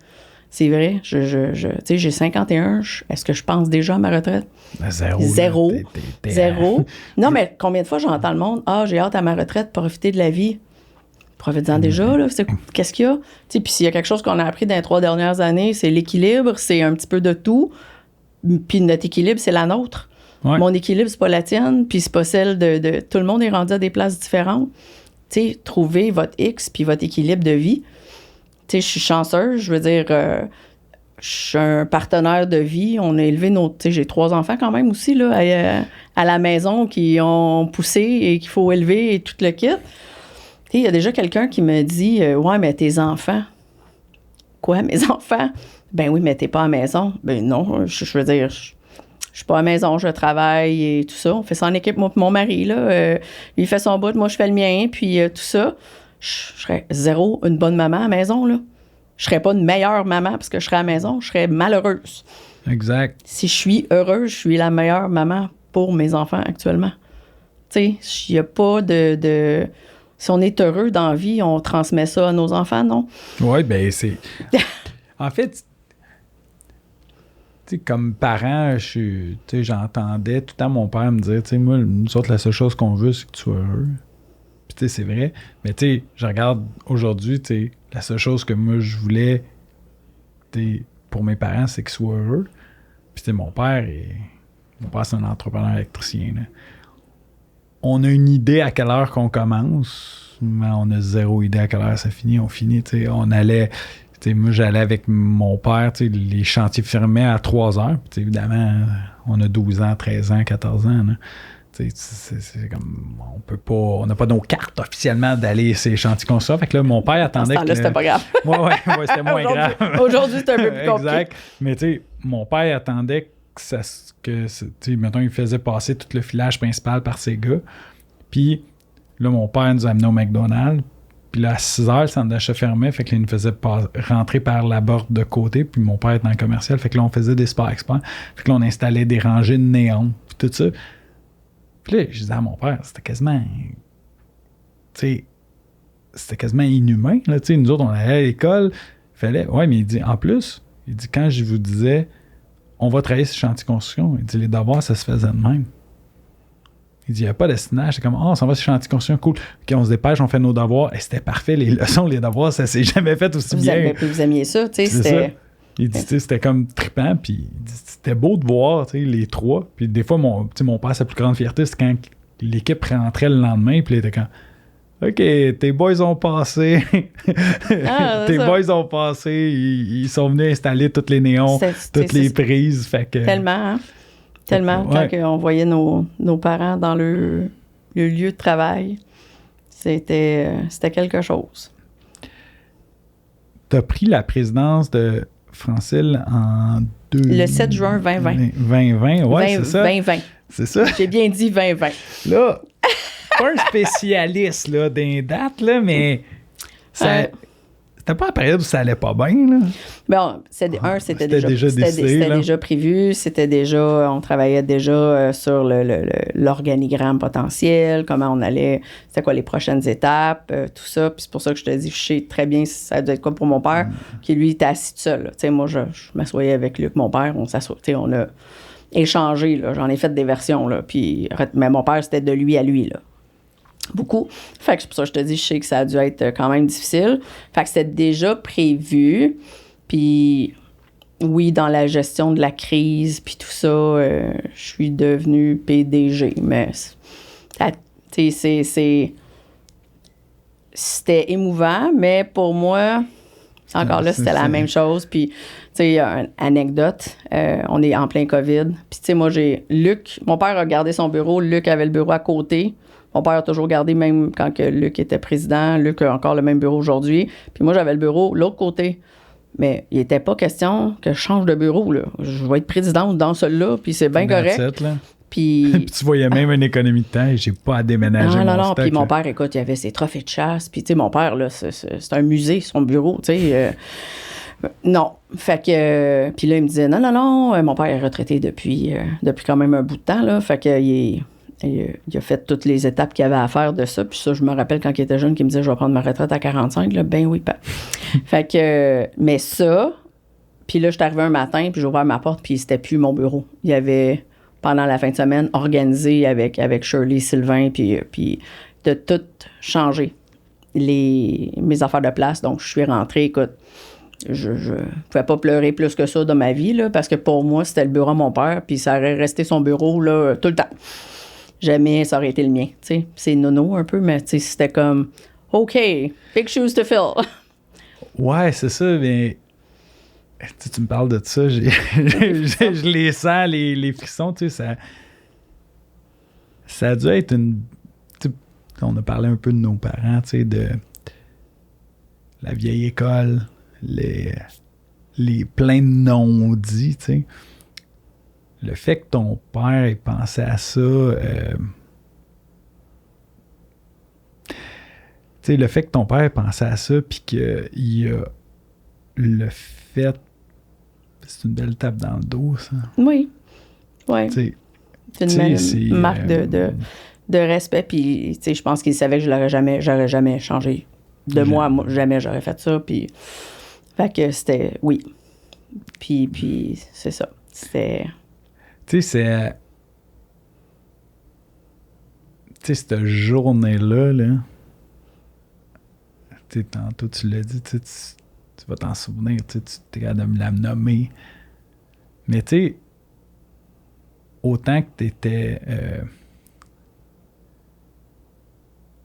S2: C'est vrai. Tu sais, j'ai 51. Est-ce que je pense déjà à ma retraite?
S1: Zéro.
S2: Zéro. Non, mais combien de fois j'entends le monde? Ah, j'ai hâte à ma retraite, profiter de la vie. Profite-en déjà, là. Qu'est-ce qu'il y a? Puis s'il y a quelque chose qu'on a appris dans les 3 dernières années, c'est l'équilibre, c'est un petit peu de tout. Puis notre équilibre, c'est la nôtre. Ouais. Mon équilibre, c'est pas la tienne, puis c'est pas celle de... Tout le monde est rendu à des places différentes. Tu sais, trouvez votre X puis votre équilibre de vie. Tu sais, je suis chanceuse, je veux dire... je suis un partenaire de vie. On a élevé nos... Tu sais, j'ai 3 enfants quand même aussi, là, à la maison, qui ont poussé et qu'il faut élever et tout le kit. Il y a déjà quelqu'un qui me dit « Ouais, mais tes enfants. » Quoi, mes enfants? Ben oui, mais t'es pas à la maison. Ben non, je veux dire, je suis pas à la maison, je travaille et tout ça. On fait ça en équipe. Moi, mon mari, là, lui, il fait son bout, moi, je fais le mien, puis tout ça. Je serais zéro une bonne maman à la maison, là. Je serais pas une meilleure maman parce que je serais à la maison, je serais malheureuse.
S1: Exact.
S2: Si je suis heureuse, je suis la meilleure maman pour mes enfants actuellement. Tu sais, il n'y a pas de... Si on est heureux dans la vie, on transmet ça à nos enfants, non?
S1: Oui, bien, c'est... En fait, tu sais, comme parent, j'entendais tout le temps mon père me dire, tu sais, moi, nous autres, la seule chose qu'on veut, c'est que tu sois heureux. Puis, tu sais, c'est vrai. Mais, tu sais, je regarde aujourd'hui, tu sais, la seule chose que moi, je voulais, pour mes parents, c'est qu'ils soient heureux. Puis, tu sais, mon père, c'est un entrepreneur électricien, là. On a une idée à quelle heure qu'on commence, mais on a zéro idée à quelle heure ça finit. On finit, tu sais, on allait... moi, j'allais avec mon père, les chantiers fermaient à 3 heures. Puis, évidemment, on a 12 ans, 13 ans, 14 ans. Là. C'est comme, on n'a pas nos cartes officiellement d'aller ces chantiers comme ça. Fait que là, mon père attendait que...
S2: c'était pas grave.
S1: Ouais, c'était moins grave.
S2: Aujourd'hui, c'est un peu plus compliqué.
S1: Exact. Mais tu sais, mon père attendait mettons, il faisait passer tout le filage principal par ses gars. Puis là, mon père nous a amenés au McDonald's. Puis là, à 6 heures, le centre d'achat fermait. Fait que là, il nous faisait rentrer par la porte de côté. Puis mon père était dans le commercial. Fait que là, on faisait des sports experts. Fait que là, on installait des rangées de néons. Puis tout ça. Puis là, je disais à mon père, c'était quasiment... Tu sais, c'était quasiment inhumain. Là, nous autres, on allait à l'école. Ouais, mais il dit, en plus, quand je vous disais, on va travailler sur chantier de construction, il dit, les devoirs, ça se faisait de même. Il dit, il n'y a pas d'estinage. C'est comme, on s'en va sur chantier de construction, cool. OK, on se dépêche, on fait nos devoirs. Et c'était parfait. Les leçons, les devoirs, ça s'est jamais fait aussi bien.
S2: Vous aimiez ça, tu sais, c'était...
S1: Il dit, c'était comme trippant. Puis il dit, c'était beau de voir, les 3. Puis des fois, mon père, sa plus grande fierté, c'est quand l'équipe rentrait le lendemain. Puis il était quand, OK, tes boys ont passé. Tes boys ont passé. Ils sont venus installer tous les néons, toutes les prises. Fait que,
S2: tellement, hein? Tellement. Ouais. Quand on voyait nos parents dans le lieu de travail, c'était quelque chose.
S1: Tu as pris la présidence de Francil en
S2: le 7 juin 2020.
S1: 2020, ouais, c'est ça.
S2: 2020.
S1: C'est ça.
S2: J'ai bien dit 2020.
S1: Là, pas un spécialiste là, des dates, là, mais ça, c'était pas la période où ça allait pas bien. Là.
S2: Bon, c'était déjà prévu. On travaillait déjà sur l'organigramme potentiel, comment on allait, c'était quoi les prochaines étapes, tout ça. Puis c'est pour ça que je te dis, je sais très bien si ça doit être quoi pour mon père, qui lui était assis tout seul. Tu sais, moi, je m'assoyais avec Luc, mon père, on a échangé, là, j'en ai fait des versions, là, puis, mais mon père, c'était de lui à lui, là. Beaucoup. Fait que c'est pour ça que je te dis, je sais que ça a dû être quand même difficile. Fait que c'était déjà prévu. Puis, oui, dans la gestion de la crise, puis tout ça, je suis devenue PDG. Mais, c'était émouvant, mais pour moi, encore là, c'était la même chose. Puis, sais, une anecdote, on est en plein COVID. Puis, tu sais, moi, j'ai Luc, mon père a gardé son bureau, Luc avait le bureau à côté. Mon père a toujours gardé, même quand que Luc était président. Luc a encore le même bureau aujourd'hui. Puis moi, j'avais le bureau l'autre côté. Mais il n'était pas question que je change de bureau, là. Je vais être présidente dans celui-là, puis c'est bien correct. Puis
S1: tu voyais même une économie de temps et j'ai pas à déménager mon stock.
S2: Puis mon père, écoute, il avait ses trophées de chasse. Puis, tu sais, mon père, là, c'est un musée, son bureau, tu sais. Non. Fait que... puis là, il me disait, non, mon père est retraité depuis quand même un bout de temps, là. Fait que il a fait toutes les étapes qu'il avait à faire de ça. Puis ça, je me rappelle quand il était jeune, qu'il me disait, je vais prendre ma retraite à 45. Là. Ben oui, pas. Fait que... mais ça... Puis là, je suis arrivée un matin, puis j'ai ouvert ma porte, puis c'était plus mon bureau. Il y avait... pendant la fin de semaine, organisé avec Shirley, Sylvain, puis de tout changer mes affaires de place. Donc, je suis rentrée, écoute, je pouvais pas pleurer plus que ça dans ma vie, là, parce que pour moi, c'était le bureau à mon père, puis ça aurait resté son bureau, là, tout le temps. Jamais ça aurait été le mien, tu sais. C'est nono un peu, mais tu sais, c'était comme, OK, big shoes to fill.
S1: Ouais, c'est ça, mais... Tu me parles de ça, je les sens, les frissons, tu sais, ça a dû être une... On a parlé un peu de nos parents, tu sais, de la vieille école, les plein de non-dits, tu sais. Le fait que ton père ait pensé à ça, tu sais, le fait que ton père ait pensé à ça, puis qu'il a le fait... C'est une belle tape dans le dos, ça.
S2: Oui. Ouais. C'est une marque de respect. Puis, tu sais, je pense qu'il savait que j'aurais jamais changé de moi. Jamais j'aurais fait ça. Puis, fait que c'était... Oui. Puis c'est ça. C'était...
S1: Tu sais, cette journée-là, là... Tu sais, tantôt, tu l'as dit, tu vas t'en souvenir, tu es capable de me la nommer. Mais tu sais, autant que t'étais...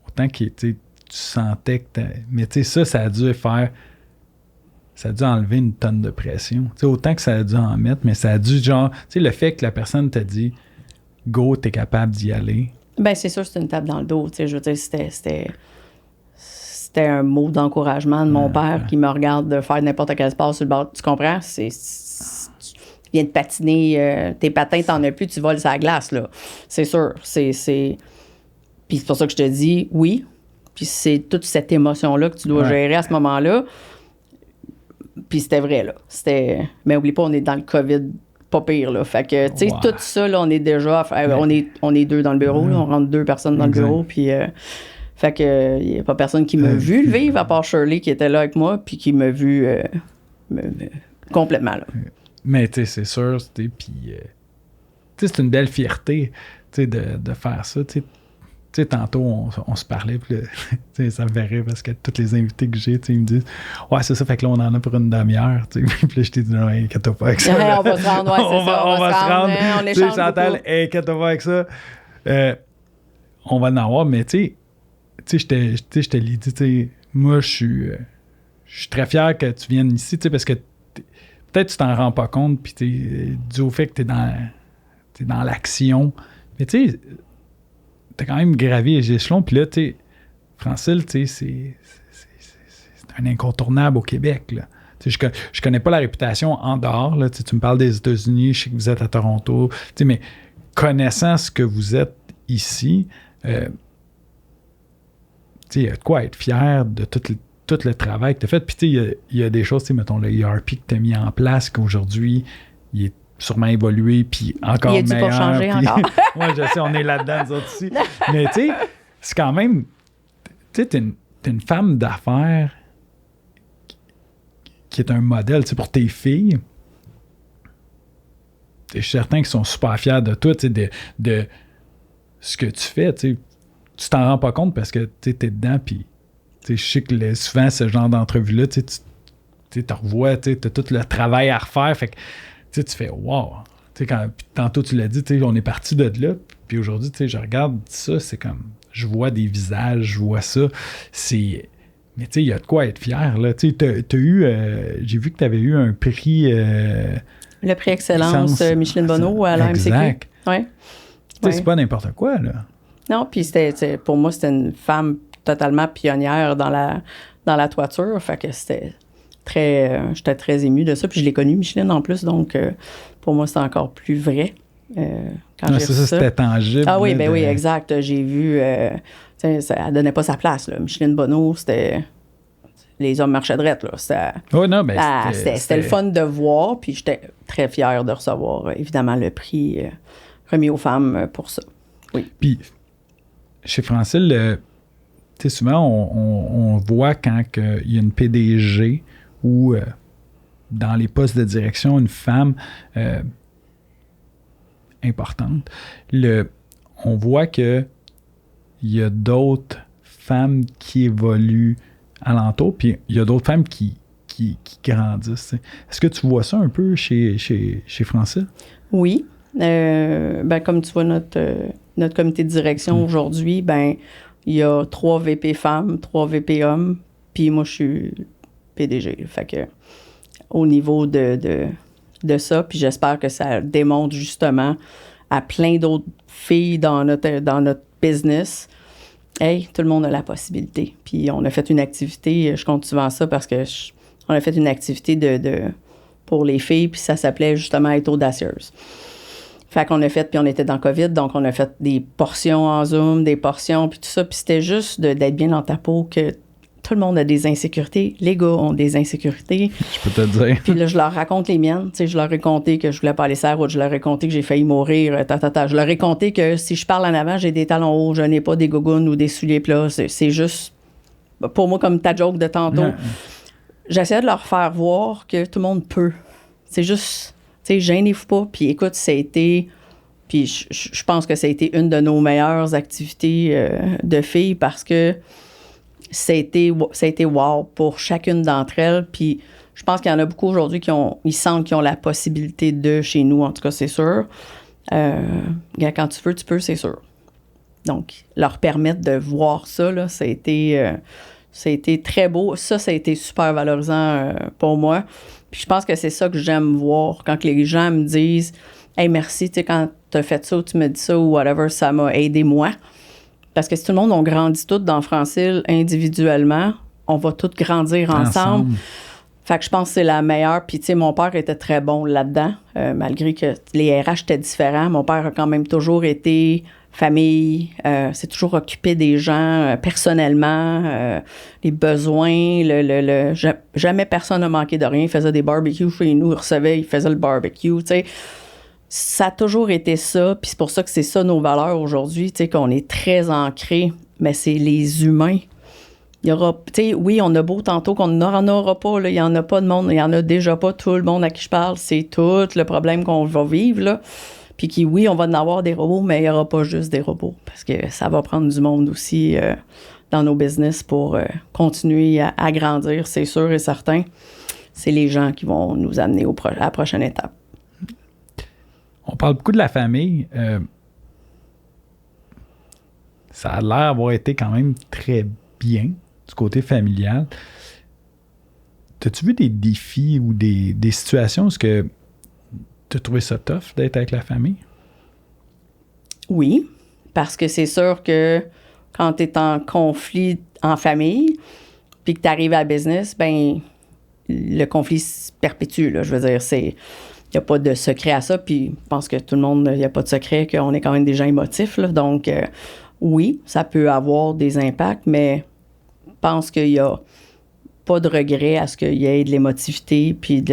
S1: autant que tu sentais que mais tu sais, ça a dû faire... Ça a dû enlever une tonne de pression. Tu sais, autant que ça a dû en mettre, mais ça a dû, genre... Tu sais, le fait que la personne t'a dit « Go, t'es capable d'y aller ». Ben
S2: c'est sûr, c'était une tape dans le dos. Tu sais, je veux dire, c'était un mot d'encouragement de mon père qui me regarde faire n'importe quel sport sur le bord. Tu comprends? Tu viens de patiner, tes patins, t'en as plus, tu voles sur la glace, là. C'est sûr. Puis c'est pour ça que je te dis oui. Puis c'est toute cette émotion-là que tu dois gérer à ce moment-là. Puis c'était vrai, là. Mais oublie pas, on est dans le COVID, pas pire, là. Fait que, tu sais, tout ça, là, on est déjà... on est deux dans le bureau, là. On rentre 2 personnes dans le bureau, puis... fait que il n'y a pas personne qui m'a vu le vivre, à part Shirley qui était là avec moi, puis qui m'a vu complètement, là.
S1: Mais, tu sais, c'est sûr, puis... tu sais, c'est une belle fierté, tu sais, de faire ça, tu sais, tantôt, on se parlait, puis ça me fait rire parce que tous les invités que j'ai, ils me disent « Ouais, c'est ça, fait que là, on en a pour une demi-heure. » Puis là, je t'ai dit « Non, inquiète-toi pas avec ça. »
S2: On va se rendre, ouais, c'est ça.
S1: On va se rendre.
S2: On échange
S1: Chantal, inquiète-toi pas avec ça. On va en avoir, mais tu sais, je te l'ai dit, tu sais, moi, je suis très fier que tu viennes ici, tu sais, parce que peut-être tu t'en rends pas compte, puis dû au fait que t'es dans l'action. Mais tu sais, t'as quand même gravi les échelons, puis là, tu sais, Francille, tu sais, c'est un incontournable au Québec, là. Tu sais, je connais pas la réputation en dehors, là. Tu me parles des États-Unis, je sais que vous êtes à Toronto, tu sais, mais connaissant ce que vous êtes ici, il y a de quoi être fier de tout le travail que tu as fait. Puis, tu sais, il y a des choses, mettons, le ERP que tu as mis en place, qu'aujourd'hui, il est sûrement évolué, puis encore meilleur. Il
S2: a dû pas changer encore.
S1: Moi, je sais, on est là-dedans, nous autres aussi. Mais, tu sais, c'est quand même... Tu sais, t'es une femme d'affaires qui est un modèle, tu sais, pour tes filles. Je suis certain qu'ils sont super fiers de toi, tu sais, de ce que tu fais, tu sais. Tu t'en rends pas compte parce que tu es dedans, puis je sais que souvent, ce genre d'entrevue-là, tu te revois, tu as tout le travail à refaire, fait que tu fais « wow ». Tantôt, tu l'as dit, on est parti de là, puis aujourd'hui, je regarde ça, c'est comme, je vois des visages, je vois ça, c'est Mais tu sais, il y a de quoi être fier, là. Tu sais, t'as eu... j'ai vu que tu avais eu un prix...
S2: le prix Excellence Micheline Bonneau à la MCQ.
S1: Exact.
S2: Ouais.
S1: Tu sais, c'est pas n'importe quoi, là.
S2: Non, puis pour moi, c'était une femme totalement pionnière dans la toiture. Fait que c'était j'étais très émue de ça. Puis je l'ai connue, Micheline, en plus. Donc, pour moi, c'était encore plus vrai. Quand j'ai
S1: ça, c'était tangible.
S2: Ah oui, oui, exact. J'ai vu... elle donnait pas sa place, là. Micheline Bonneau, c'était... Les hommes marchaient droit, là. C'était le fun de voir. Puis j'étais très fière de recevoir, évidemment, le prix remis aux femmes pour ça. Oui.
S1: Puis, chez Francil, tu sais, souvent, on voit quand il y a une PDG ou dans les postes de direction, une femme importante, on voit qu'il y a d'autres femmes qui évoluent alentour, puis il y a d'autres femmes qui grandissent. T'sais. Est-ce que tu vois ça un peu chez Francil?
S2: Oui. Comme tu vois, notre comité de direction aujourd'hui, il y a 3 VP femmes, 3 VP hommes, puis moi, je suis PDG. Fait que au niveau de ça, puis j'espère que ça démontre justement à plein d'autres filles dans notre business, hey, tout le monde a la possibilité. Puis on a fait une activité, je compte souvent ça parce que on a fait une activité pour les filles, puis ça s'appelait justement être audacieuse. Fait qu'on a fait, puis on était dans COVID, donc on a fait des portions en Zoom, des portions, puis tout ça. Puis c'était juste d'être bien dans ta peau, que tout le monde a des insécurités. Les gars ont des insécurités.
S1: Je peux te dire.
S2: Puis là, je leur raconte les miennes. Tu sais, je leur ai conté que je voulais pas aller sur la route. Je leur ai conté que j'ai failli mourir. Je leur ai conté que si je parle en avant, j'ai des talons hauts, je n'ai pas des gougounes ou des souliers plats. C'est juste, pour moi, comme ta joke de tantôt. Ouais. J'essaie de leur faire voir que tout le monde peut. C'est juste... Tu sais, gênez-vous pas. Puis écoute, ça a été... Puis je pense que ça a été une de nos meilleures activités de filles parce que ça a été wow pour chacune d'entre elles. Puis je pense qu'il y en a beaucoup aujourd'hui ils sentent qu'ils ont la possibilité de chez nous, en tout cas, c'est sûr. Quand tu veux, tu peux, c'est sûr. Donc, leur permettre de voir ça, là, ça a été très beau. Ça a été super valorisant pour moi. Puis je pense que c'est ça que j'aime voir quand les gens me disent « Hey, merci, tu sais, quand tu as fait ça ou tu me dis ça ou whatever, ça m'a aidé moi. » Parce que si tout le monde, on grandit tous dans Francil individuellement, on va tous grandir ensemble. Fait que je pense que c'est la meilleure. Puis, tu sais, mon père était très bon là-dedans, malgré que les RH étaient différents. Mon père a quand même toujours été... famille, s'est toujours occupé des gens personnellement, les besoins, jamais personne n'a manqué de rien. Il faisait des barbecues chez nous, il faisait le barbecue, tu sais. Ça a toujours été ça, puis c'est pour ça que c'est ça nos valeurs aujourd'hui, tu sais, qu'on est très ancrés, mais c'est les humains. Il y aura, tu sais, oui, on a beau tantôt qu'on n'en aura pas, là, il n'y en a pas de monde, il n'y en a déjà pas tout le monde à qui je parle, c'est tout le problème qu'on va vivre, là. Puis oui, on va en avoir des robots, mais il n'y aura pas juste des robots parce que ça va prendre du monde aussi dans nos business pour continuer à grandir, c'est sûr et certain. C'est les gens qui vont nous amener à la prochaine étape.
S1: On parle beaucoup de la famille. Ça a l'air d'avoir été quand même très bien du côté familial. T'as-tu vu des défis ou des situations où tu as trouvé ça tough d'être avec la famille?
S2: Oui, parce que c'est sûr que quand tu es en conflit en famille puis que tu arrives à la business, le conflit se perpétue. Là, je veux dire, il n'y a pas de secret à ça. Puis je pense que tout le monde, il n'y a pas de secret qu'on est quand même des gens émotifs. Là, donc, oui, ça peut avoir des impacts, mais je pense qu'il n'y a pas de regret à ce qu'il y ait de l'émotivité puis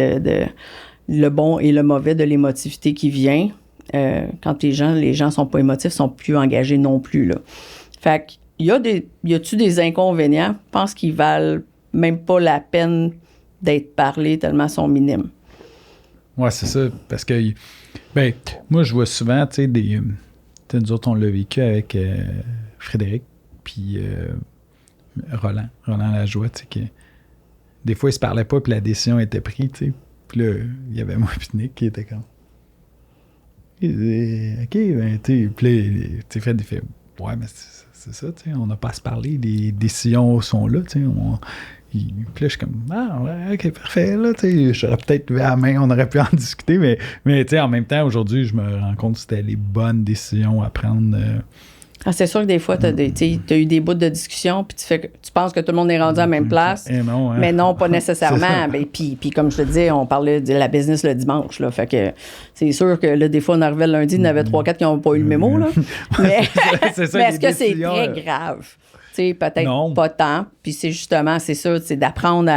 S2: le bon et le mauvais de l'émotivité qui vient. Quand les gens sont pas émotifs, sont plus engagés non plus, là. Fait que, y a-tu des inconvénients? Je pense qu'ils valent même pas la peine d'être parlés tellement ils sont minimes.
S1: Ouais, c'est ça. Parce que, moi, je vois souvent, tu sais, nous autres, on l'a vécu avec Frédéric, puis Roland Lajoie, tu sais, que des fois, ils se parlaient pas, puis la décision était prise, tu sais. Puis là, il y avait moi et Nick qui était comme... OK, tu sais, puis là, Fred, il fait... ouais, mais c'est ça, tu sais, on n'a pas à se parler, les décisions sont là, tu sais, puis là, je suis comme, ouais, ok, parfait, là, tu sais, j'aurais peut-être levé la main, on aurait pu en discuter, mais tu sais, en même temps, aujourd'hui, je me rends compte que c'était les bonnes décisions à prendre.
S2: C'est sûr que des fois, tu as eu des bouts de discussion, puis tu penses que tout le monde est rendu à la même place,
S1: non, hein?
S2: mais non, pas nécessairement. Puis comme je te disais, on parlait de la business le dimanche, là, fait que c'est sûr que là, des fois, on arrivait le lundi, il y en avait 3-4 qui n'ont pas eu le mémo, là. Mais,
S1: c'est ça,
S2: mais est-ce que c'est très grave? Peut-être non. Pas tant. Puis c'est justement, c'est ça, c'est d'apprendre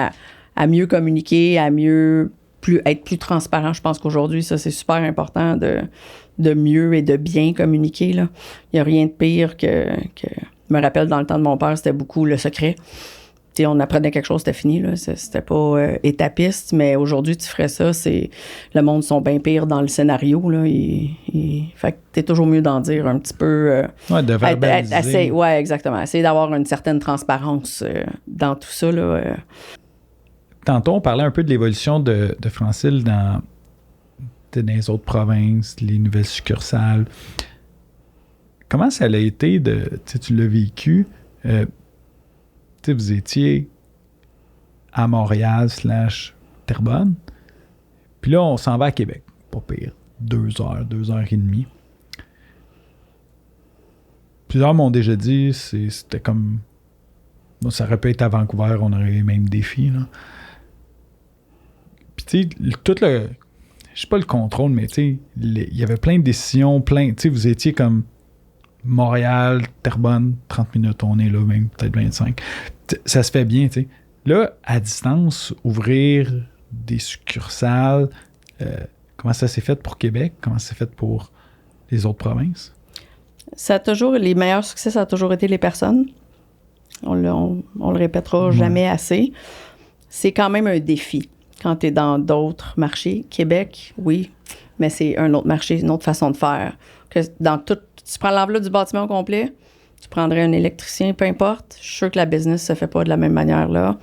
S2: à mieux communiquer, à être plus transparent. Je pense qu'aujourd'hui, ça, c'est super important de mieux et de bien communiquer. Il n'y a rien de pire que... Je me rappelle, dans le temps de mon père, c'était beaucoup le secret. T'sais, on apprenait quelque chose, c'était fini. Là. C'était pas étapiste, mais aujourd'hui, tu ferais ça, le monde sont bien pires dans le scénario. Là, fait que t'es toujours mieux d'en dire un petit peu...
S1: de verbaliser.
S2: Ouais, exactement. Essayer d'avoir une certaine transparence dans tout ça. Là,
S1: Tantôt, on parlait un peu de l'évolution de Francil dans les autres provinces, les nouvelles succursales. Comment ça a été tu l'as vécu, vous étiez à Montréal / Terrebonne, puis là, on s'en va à Québec, pas pire, 2 heures, 2 heures et demie. Plusieurs m'ont déjà dit, c'était comme... Bon, ça aurait pu être à Vancouver, on aurait eu les mêmes défis, là. Puis tu sais, tout le... Je sais pas le contrôle, mais tu sais, il y avait plein de décisions, tu sais, vous étiez comme Montréal, Terrebonne, 30 minutes, on est là, même peut-être 25. Ça se fait bien, tu sais. Là, à distance, ouvrir des succursales, comment ça s'est fait pour Québec? Comment ça s'est fait pour les autres provinces?
S2: Les meilleurs succès, ça a toujours été les personnes. On le répétera jamais assez. C'est quand même un défi. Quand tu es dans d'autres marchés, Québec, oui, mais c'est un autre marché, une autre façon de faire. Que dans tout, tu prends l'enveloppe du bâtiment au complet, tu prendrais un électricien, peu importe. Je suis sûr que la business se fait pas de la même manière là.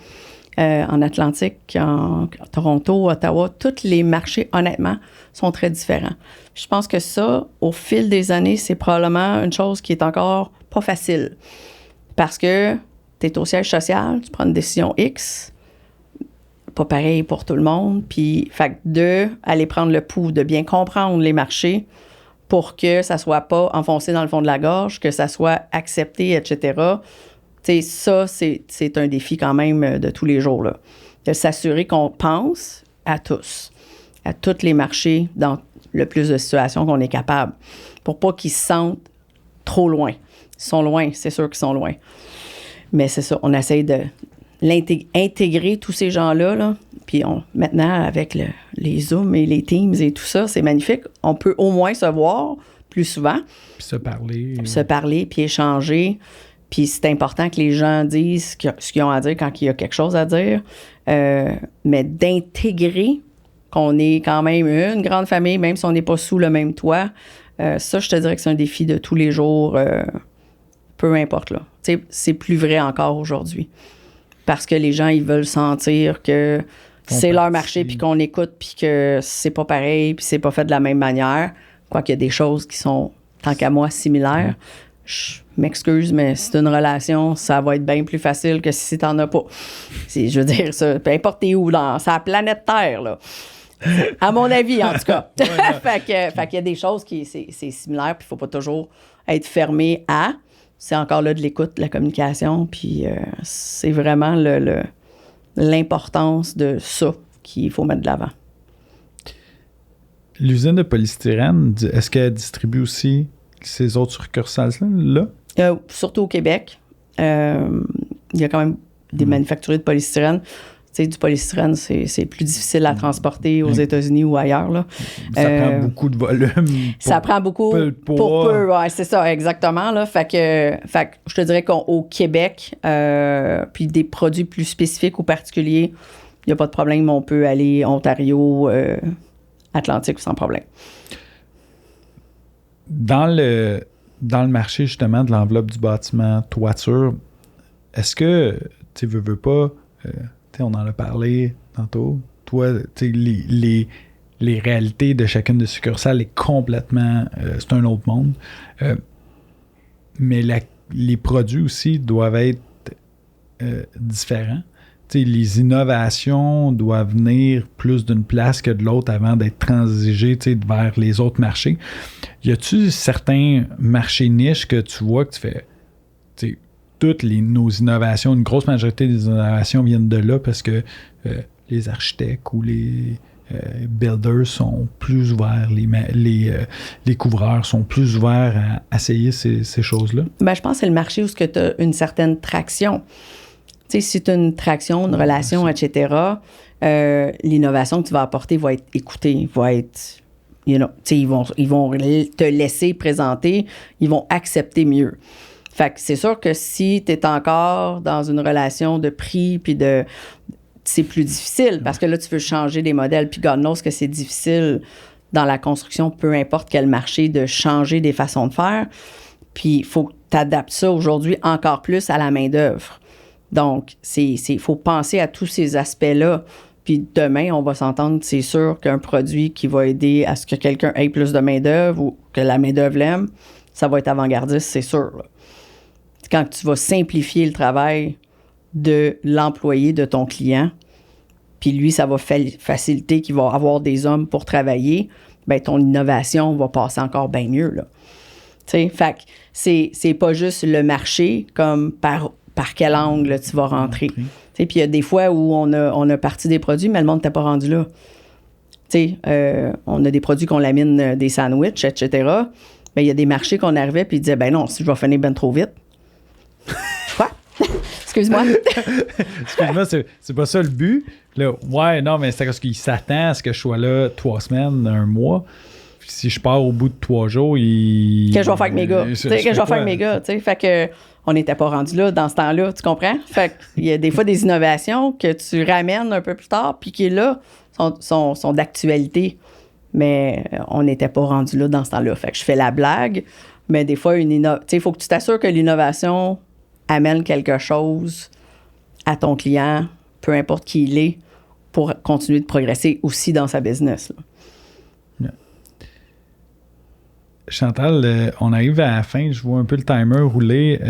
S2: En Atlantique, en Toronto, Ottawa, tous les marchés, honnêtement, sont très différents. Je pense que ça, au fil des années, c'est probablement une chose qui est encore pas facile. Parce que tu es au siège social, tu prends une décision X, pas pareil pour tout le monde. Puis, fait que aller prendre le pouls, de bien comprendre les marchés pour que ça soit pas enfoncé dans le fond de la gorge, que ça soit accepté, etc. Tu sais, ça, c'est un défi quand même de tous les jours, là. De s'assurer qu'on pense à tous les marchés dans le plus de situations qu'on est capable, pour pas qu'ils se sentent trop loin. Ils sont loin, c'est sûr qu'ils sont loin. Mais c'est ça, on essaye de intégrer tous ces gens-là, là. Puis maintenant, avec les Zooms et les Teams et tout ça, c'est magnifique. On peut au moins se voir plus souvent.
S1: Puis se parler.
S2: Se parler, puis échanger. Puis c'est important que les gens disent ce qu'ils ont à dire quand il y a quelque chose à dire. Mais d'intégrer qu'on est quand même une grande famille, même si on n'est pas sous le même toit, ça, je te dirais que c'est un défi de tous les jours, peu importe, là. Tu sais, c'est plus vrai encore aujourd'hui. Parce que les gens, ils veulent sentir que c'est leur marché, puis qu'on écoute, puis que c'est pas pareil, puis c'est pas fait de la même manière. Quoiqu'il y a des choses qui sont, tant qu'à moi, similaires. Je m'excuse, mais si c'est une relation, ça va être bien plus facile que si t'en as pas. Je veux dire, ça, peu importe t'es où, sur la planète Terre, là. À mon avis, en tout cas. fait qu'il y a des choses qui c'est similaire, puis il faut pas toujours être fermé à... C'est encore là de l'écoute, de la communication, puis c'est vraiment l'importance de ça qu'il faut mettre de l'avant.
S1: L'usine de polystyrène, est-ce qu'elle distribue aussi ces autres succursales-là?
S2: Surtout au Québec. Il y a quand même des manufacturiers de polystyrène. Tu sais, du polystyrène, c'est plus difficile à transporter aux États-Unis ou ailleurs, là.
S1: Ça prend beaucoup de volume.
S2: Ça prend beaucoup pour peu. Ouais, c'est ça, exactement, là. Fait que je te dirais qu'au Québec, puis des produits plus spécifiques ou particuliers, il n'y a pas de problème. On peut aller Ontario, Atlantique sans problème. Dans
S1: le marché, justement, de l'enveloppe du bâtiment toiture, est-ce que, tu veux pas... on en a parlé tantôt. Toi, les réalités de chacune des succursales est complètement... c'est un autre monde. mais les produits aussi doivent être différents. T'sais, les innovations doivent venir plus d'une place que de l'autre avant d'être transigées vers les autres marchés. Y a-tu certains marchés niches que tu vois que tu fais toutes nos innovations, une grosse majorité des innovations viennent de là parce que les architectes ou les builders sont plus ouverts, les couvreurs sont plus ouverts à essayer ces choses-là?
S2: Ben, je pense que c'est le marché où tu as une certaine traction. Tu sais, si tu as une traction, une relation, etc., l'innovation que tu vas apporter va être écoutée, va être, ils vont te laisser présenter, ils vont accepter mieux. Fait que c'est sûr que si tu es encore dans une relation de prix, puis c'est plus difficile, parce que là, tu veux changer des modèles, puis God knows que c'est difficile dans la construction, peu importe quel marché, de changer des façons de faire. Puis il faut que tu adaptes ça aujourd'hui encore plus à la main-d'œuvre. Donc, il faut penser à tous ces aspects-là. Puis demain, on va s'entendre, c'est sûr qu'un produit qui va aider à ce que quelqu'un ait plus de main-d'œuvre ou que la main-d'œuvre l'aime, ça va être avant-gardiste, c'est sûr. Là. Quand tu vas simplifier le travail de l'employé, de ton client, puis lui, ça va faciliter qu'il va avoir des hommes pour travailler, bien, ton innovation va passer encore bien mieux, là. Tu sais, fait que c'est pas juste le marché comme par quel angle tu vas rentrer. Tu sais, puis il y a des fois où on a parti des produits, mais le monde n'était pas rendu là. Tu sais, on a des produits qu'on lamine des sandwichs, etc. Bien, il y a des marchés qu'on arrivait puis ils disaient, ben non, si je vais finir ben trop vite. Quoi? Excuse-moi.
S1: Excuse-moi, c'est pas ça le but. Là, ouais, non, mais c'est parce qu'il s'attend à ce que je sois là 3 semaines, 1 mois. Puis si je pars au bout de 3 jours,
S2: que je vais faire avec mes gars. Que je vais faire avec mes gars. Fait que on n'était pas rendu là dans ce temps-là, tu comprends? Fait qu'il y a des fois des innovations que tu ramènes un peu plus tard, puis qui, là, sont d'actualité. Mais on n'était pas rendu là dans ce temps-là. Fait que je fais la blague, mais des fois, il faut que tu t'assures que l'innovation amène quelque chose à ton client, peu importe qui il est, pour continuer de progresser aussi dans sa business. Là.
S1: Chantal, on arrive à la fin, je vois un peu le timer rouler.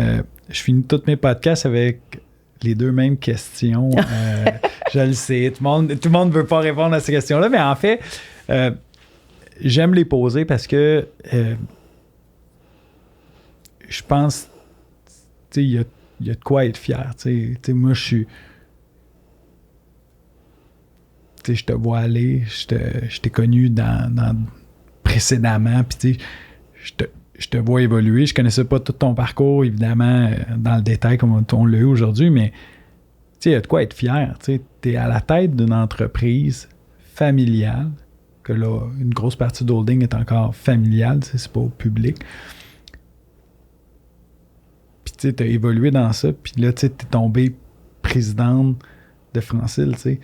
S1: Je finis tous mes podcasts avec les 2 mêmes questions. Je le sais, tout le monde ne veut pas répondre à ces questions-là, mais en fait, j'aime les poser parce que je pense, tu sais, il y a de quoi être fier. Tu sais, moi, je te vois aller, je t'ai connu dans précédemment, puis tu sais, je te vois évoluer. Je connaissais pas tout ton parcours, évidemment, dans le détail comme on l'a eu aujourd'hui, mais tu sais, il y a de quoi être fier. Tu es à la tête d'une entreprise familiale, que là, une grosse partie d'Holding est encore familiale, c'est pas au public. Puis tu sais, tu as évolué dans ça, puis là, tu es tombée présidente de Francil, tu sais.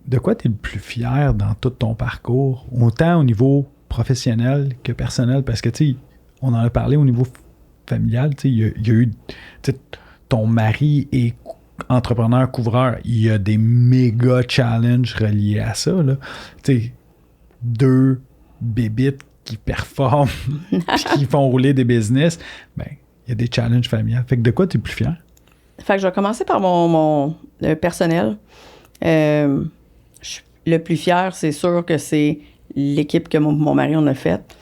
S1: De quoi tu es le plus fier dans tout ton parcours, autant au niveau professionnel que personnel? Parce que, tu sais, on en a parlé au niveau familial, tu sais, il y a eu, tu sais, ton mari est entrepreneur couvreur, il y a des méga challenges reliés à ça, là. Tu sais, 2 bébites qui performent puis qui font rouler des business, ben, il y a des challenges familiales. Fait que de quoi tu es le plus fier?
S2: Fait que je vais commencer par mon personnel. Le plus fier, c'est sûr que c'est l'équipe que mon mari on a faite.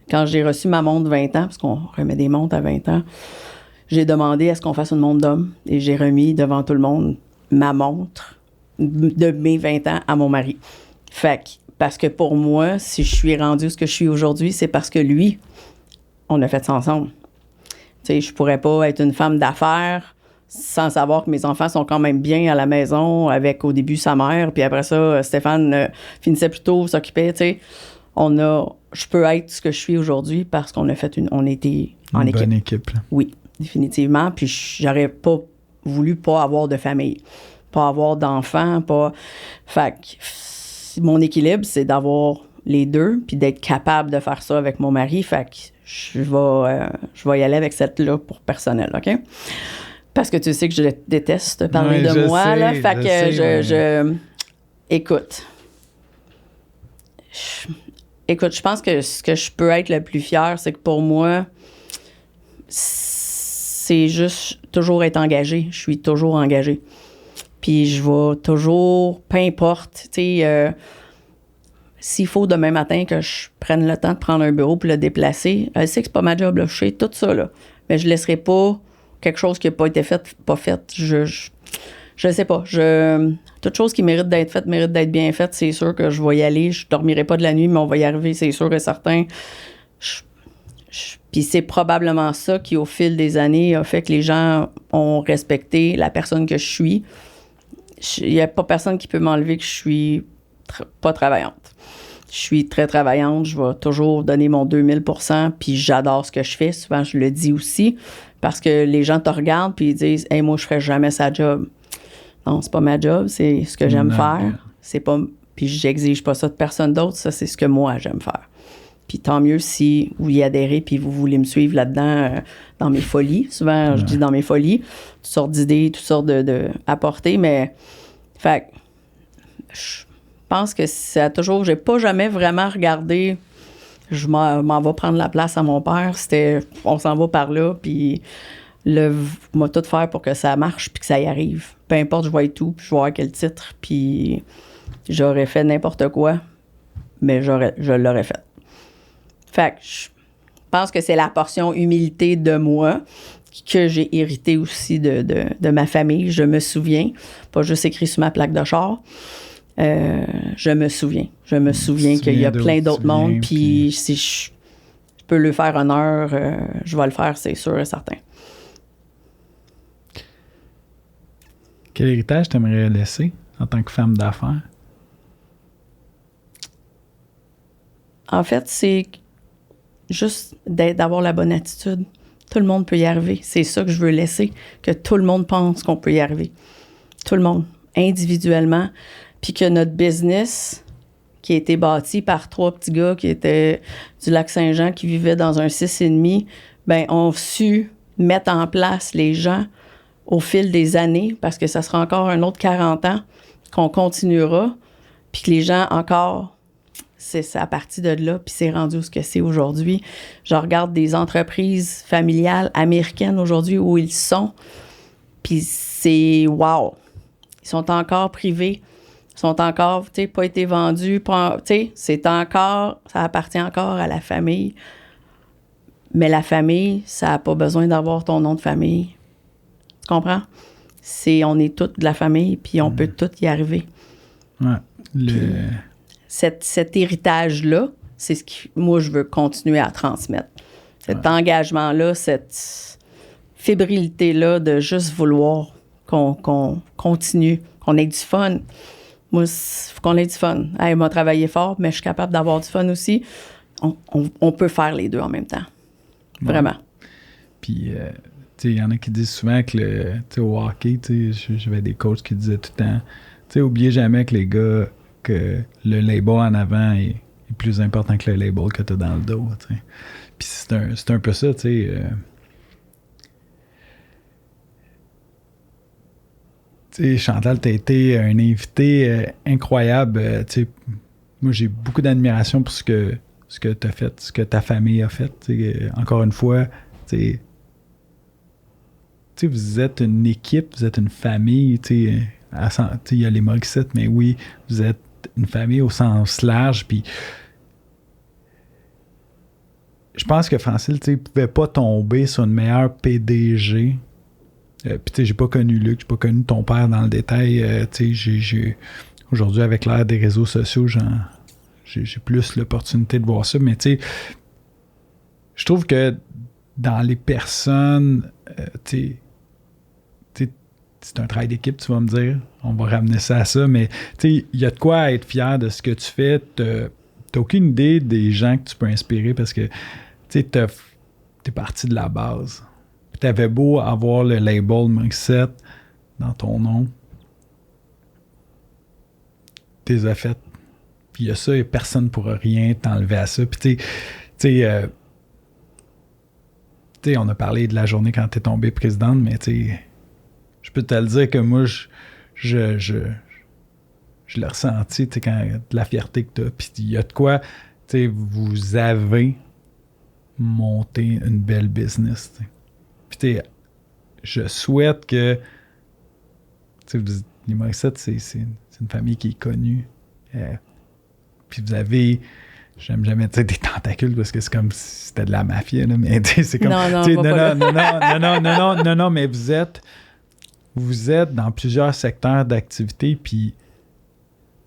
S2: Quand j'ai reçu ma montre 20 ans, parce qu'on remet des montres à 20 ans, j'ai demandé à ce qu'on fasse une montre d'homme et j'ai remis devant tout le monde ma montre de mes 20 ans à mon mari. Fait que, parce que pour moi, si je suis rendue ce que je suis aujourd'hui, c'est parce que lui, on a fait ça ensemble. Tu sais, je pourrais pas être une femme d'affaires sans savoir que mes enfants sont quand même bien à la maison avec au début sa mère, puis après ça, Stéphane finissait plus tôt, s'occupait, tu sais. Je peux être ce que je suis aujourd'hui parce qu'on a fait on était en équipe.
S1: Une bonne équipe. Là.
S2: Oui, définitivement. Puis j'aurais pas voulu pas avoir de famille, pas avoir d'enfants, pas... Fait que mon équilibre, c'est d'avoir les 2 puis d'être capable de faire ça avec mon mari. Fait que je vais y aller avec cette là pour personnel, OK? Parce que tu sais que je déteste parler de moi, sais, là. Fait que écoute. Écoute, je pense que ce que je peux être le plus fier, c'est que pour moi, c'est juste toujours être engagé. Je suis toujours engagée. Puis je vais toujours, peu importe, tu sais, s'il faut demain matin que je prenne le temps de prendre un bureau pour le déplacer, je sais que c'est pas ma job, là, je sais tout ça, là. Mais je laisserai pas quelque chose qui n'a pas été fait, pas fait. Je sais pas. Toute chose qui mérite d'être faite, mérite d'être bien faite. C'est sûr que je vais y aller. Je dormirai pas de la nuit, mais on va y arriver, c'est sûr et certain. Puis c'est probablement ça qui, au fil des années, a fait que les gens ont respecté la personne que je suis. Il n'y a pas personne qui peut m'enlever que je suis pas travaillante. Je suis très travaillante. Je vais toujours donner mon 2000%, puis j'adore ce que je fais. Souvent, je le dis aussi, parce que les gens te regardent puis ils disent « Hey, moi, je ferais jamais sa job. » Non, c'est pas ma job, c'est ce que j'aime faire. C'est pas... Puis j'exige pas ça de personne d'autre. Ça, c'est ce que moi, j'aime faire. Puis tant mieux si vous y adhérez puis vous voulez me suivre là-dedans dans mes folies. Souvent, je dis dans mes folies. Toutes sortes d'idées, toutes sortes de apporter, mais... Fait je pense que ça a toujours... J'ai pas jamais vraiment regardé... Je m'en vais prendre la place à mon père. C'était... On s'en va par là, puis... m'a tout faire pour que ça marche puis que ça y arrive. Peu importe, je vais être où, puis je vais avoir quel titre, puis j'aurais fait n'importe quoi, mais je l'aurais fait. Fait que je pense que c'est la portion humilité de moi que j'ai hérité aussi de ma famille. Je me souviens, pas juste écrit sur ma plaque de char, je me souviens qu'il y a plein d'autres mondes, puis si je peux lui faire honneur, je vais le faire, c'est sûr et certain.
S1: Quel héritage t'aimerais laisser en tant que femme d'affaires?
S2: En fait, c'est juste d'avoir la bonne attitude. Tout le monde peut y arriver. C'est ça que je veux laisser, que tout le monde pense qu'on peut y arriver. Tout le monde, individuellement. Puis que notre business, qui a été bâti par 3 petits gars qui étaient du Lac-Saint-Jean, qui vivaient dans un 6,5, ben ont su mettre en place les gens au fil des années, parce que ça sera encore un autre 40 ans qu'on continuera, puis que les gens encore, c'est à partir de là, puis c'est rendu où ce que c'est aujourd'hui. Je regarde des entreprises familiales américaines aujourd'hui où ils sont, puis c'est wow! Ils sont encore privés, ils sont encore, tu sais, pas été vendus, tu sais, c'est encore, ça appartient encore à la famille. Mais la famille, ça n'a pas besoin d'avoir ton nom de famille. Tu comprends? On est tous de la famille, puis on peut tous y arriver.
S1: Ouais.
S2: Cet héritage-là, c'est ce que moi, je veux continuer à transmettre. Cet engagement-là, cette fébrilité-là de juste vouloir qu'on continue, qu'on ait du fun. Moi, il faut qu'on ait du fun. Elle m'a travaillé fort, mais je suis capable d'avoir du fun aussi. On peut faire les deux en même temps. Vraiment.
S1: Puis... il y en a qui disent souvent que au hockey, j'avais des coachs qui disaient tout le temps, oubliez jamais que les gars, que le label en avant est plus important que le label que tu as dans le dos. T'sais. Puis c'est un peu ça, Chantal, tu as été un invité incroyable. Moi, j'ai beaucoup d'admiration pour ce que tu as fait, ce que ta famille a fait. Encore une fois, vous êtes une équipe, vous êtes une famille, il y a les Morissette, mais oui, vous êtes une famille au sens large, puis je pense que Francille, ne pouvait pas tomber sur une meilleure PDG. Puis j'ai pas connu Luc, j'ai pas connu ton père dans le détail. J'ai aujourd'hui, avec l'ère des réseaux sociaux, j'ai plus l'opportunité de voir ça, mais je trouve que dans les personnes, c'est un travail d'équipe, tu vas me dire. On va ramener ça à ça, mais il y a de quoi être fier de ce que tu fais. T'as aucune idée des gens que tu peux inspirer parce que t'es parti de la base. T'avais beau avoir le label Morissette dans ton nom. T'es as fait. Puis il y a ça et personne ne pourra rien t'enlever à ça. Puis on a parlé de la journée quand t'es tombée présidente, mais je peux te le dire que moi, je l'ai ressenti, quand de la fierté que t'as. Puis il y a de quoi, vous avez monté une belle business. Puis je souhaite que... Les Morissette, c'est une famille qui est connue. Puis vous avez... J'aime jamais dire des tentacules parce que c'est comme si c'était de la mafia, là, mais c'est comme... Non, mais vous êtes dans plusieurs secteurs d'activité, puis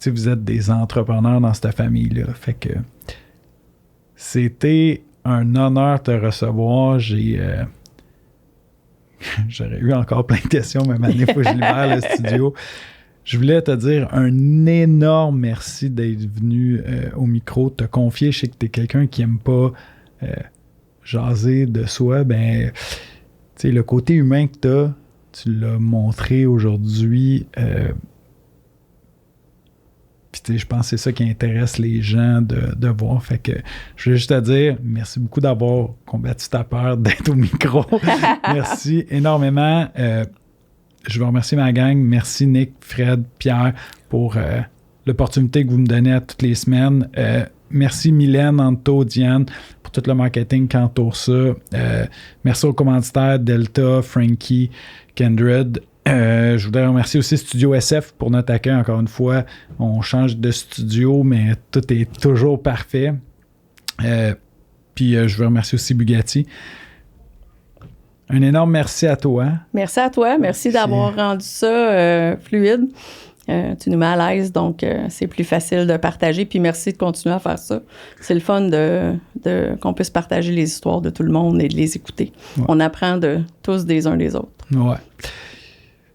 S1: vous êtes des entrepreneurs dans cette famille-là. Fait que c'était un honneur de te recevoir. J'aurais eu encore plein de questions, mais maintenant, il faut que je libère le studio. Je voulais te dire un énorme merci d'être venu au micro, te confier. Je sais que tu es quelqu'un qui n'aime pas jaser de soi. Ben, le côté humain que tu l'as montré aujourd'hui. Puis je pense que c'est ça qui intéresse les gens de voir. Fait que je voulais juste te dire merci beaucoup d'avoir combattu ta peur d'être au micro. Merci énormément. Je veux remercier ma gang. Merci Nick, Fred, Pierre pour l'opportunité que vous me donnez à toutes les semaines. Merci Mylène, Anto, Diane pour tout le marketing qui entoure ça. Merci aux commanditaires Delta, Frankie, Kindred. Je voudrais remercier aussi Studio SF pour notre accueil. Encore une fois, on change de studio, mais tout est toujours parfait. Puis je veux remercier aussi Bugatti. Un énorme merci à toi.
S2: Merci à toi. Merci d'avoir rendu ça fluide. Tu nous mets à l'aise, donc c'est plus facile de partager. Puis merci de continuer à faire ça. C'est le fun qu'on puisse partager les histoires de tout le monde et de les écouter. Ouais. On apprend tous des uns des autres.
S1: Ouais.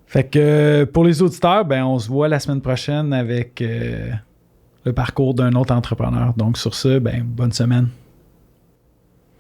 S1: Fait que pour les auditeurs, ben on se voit la semaine prochaine avec le parcours d'un autre entrepreneur. Donc sur ce, ben bonne semaine.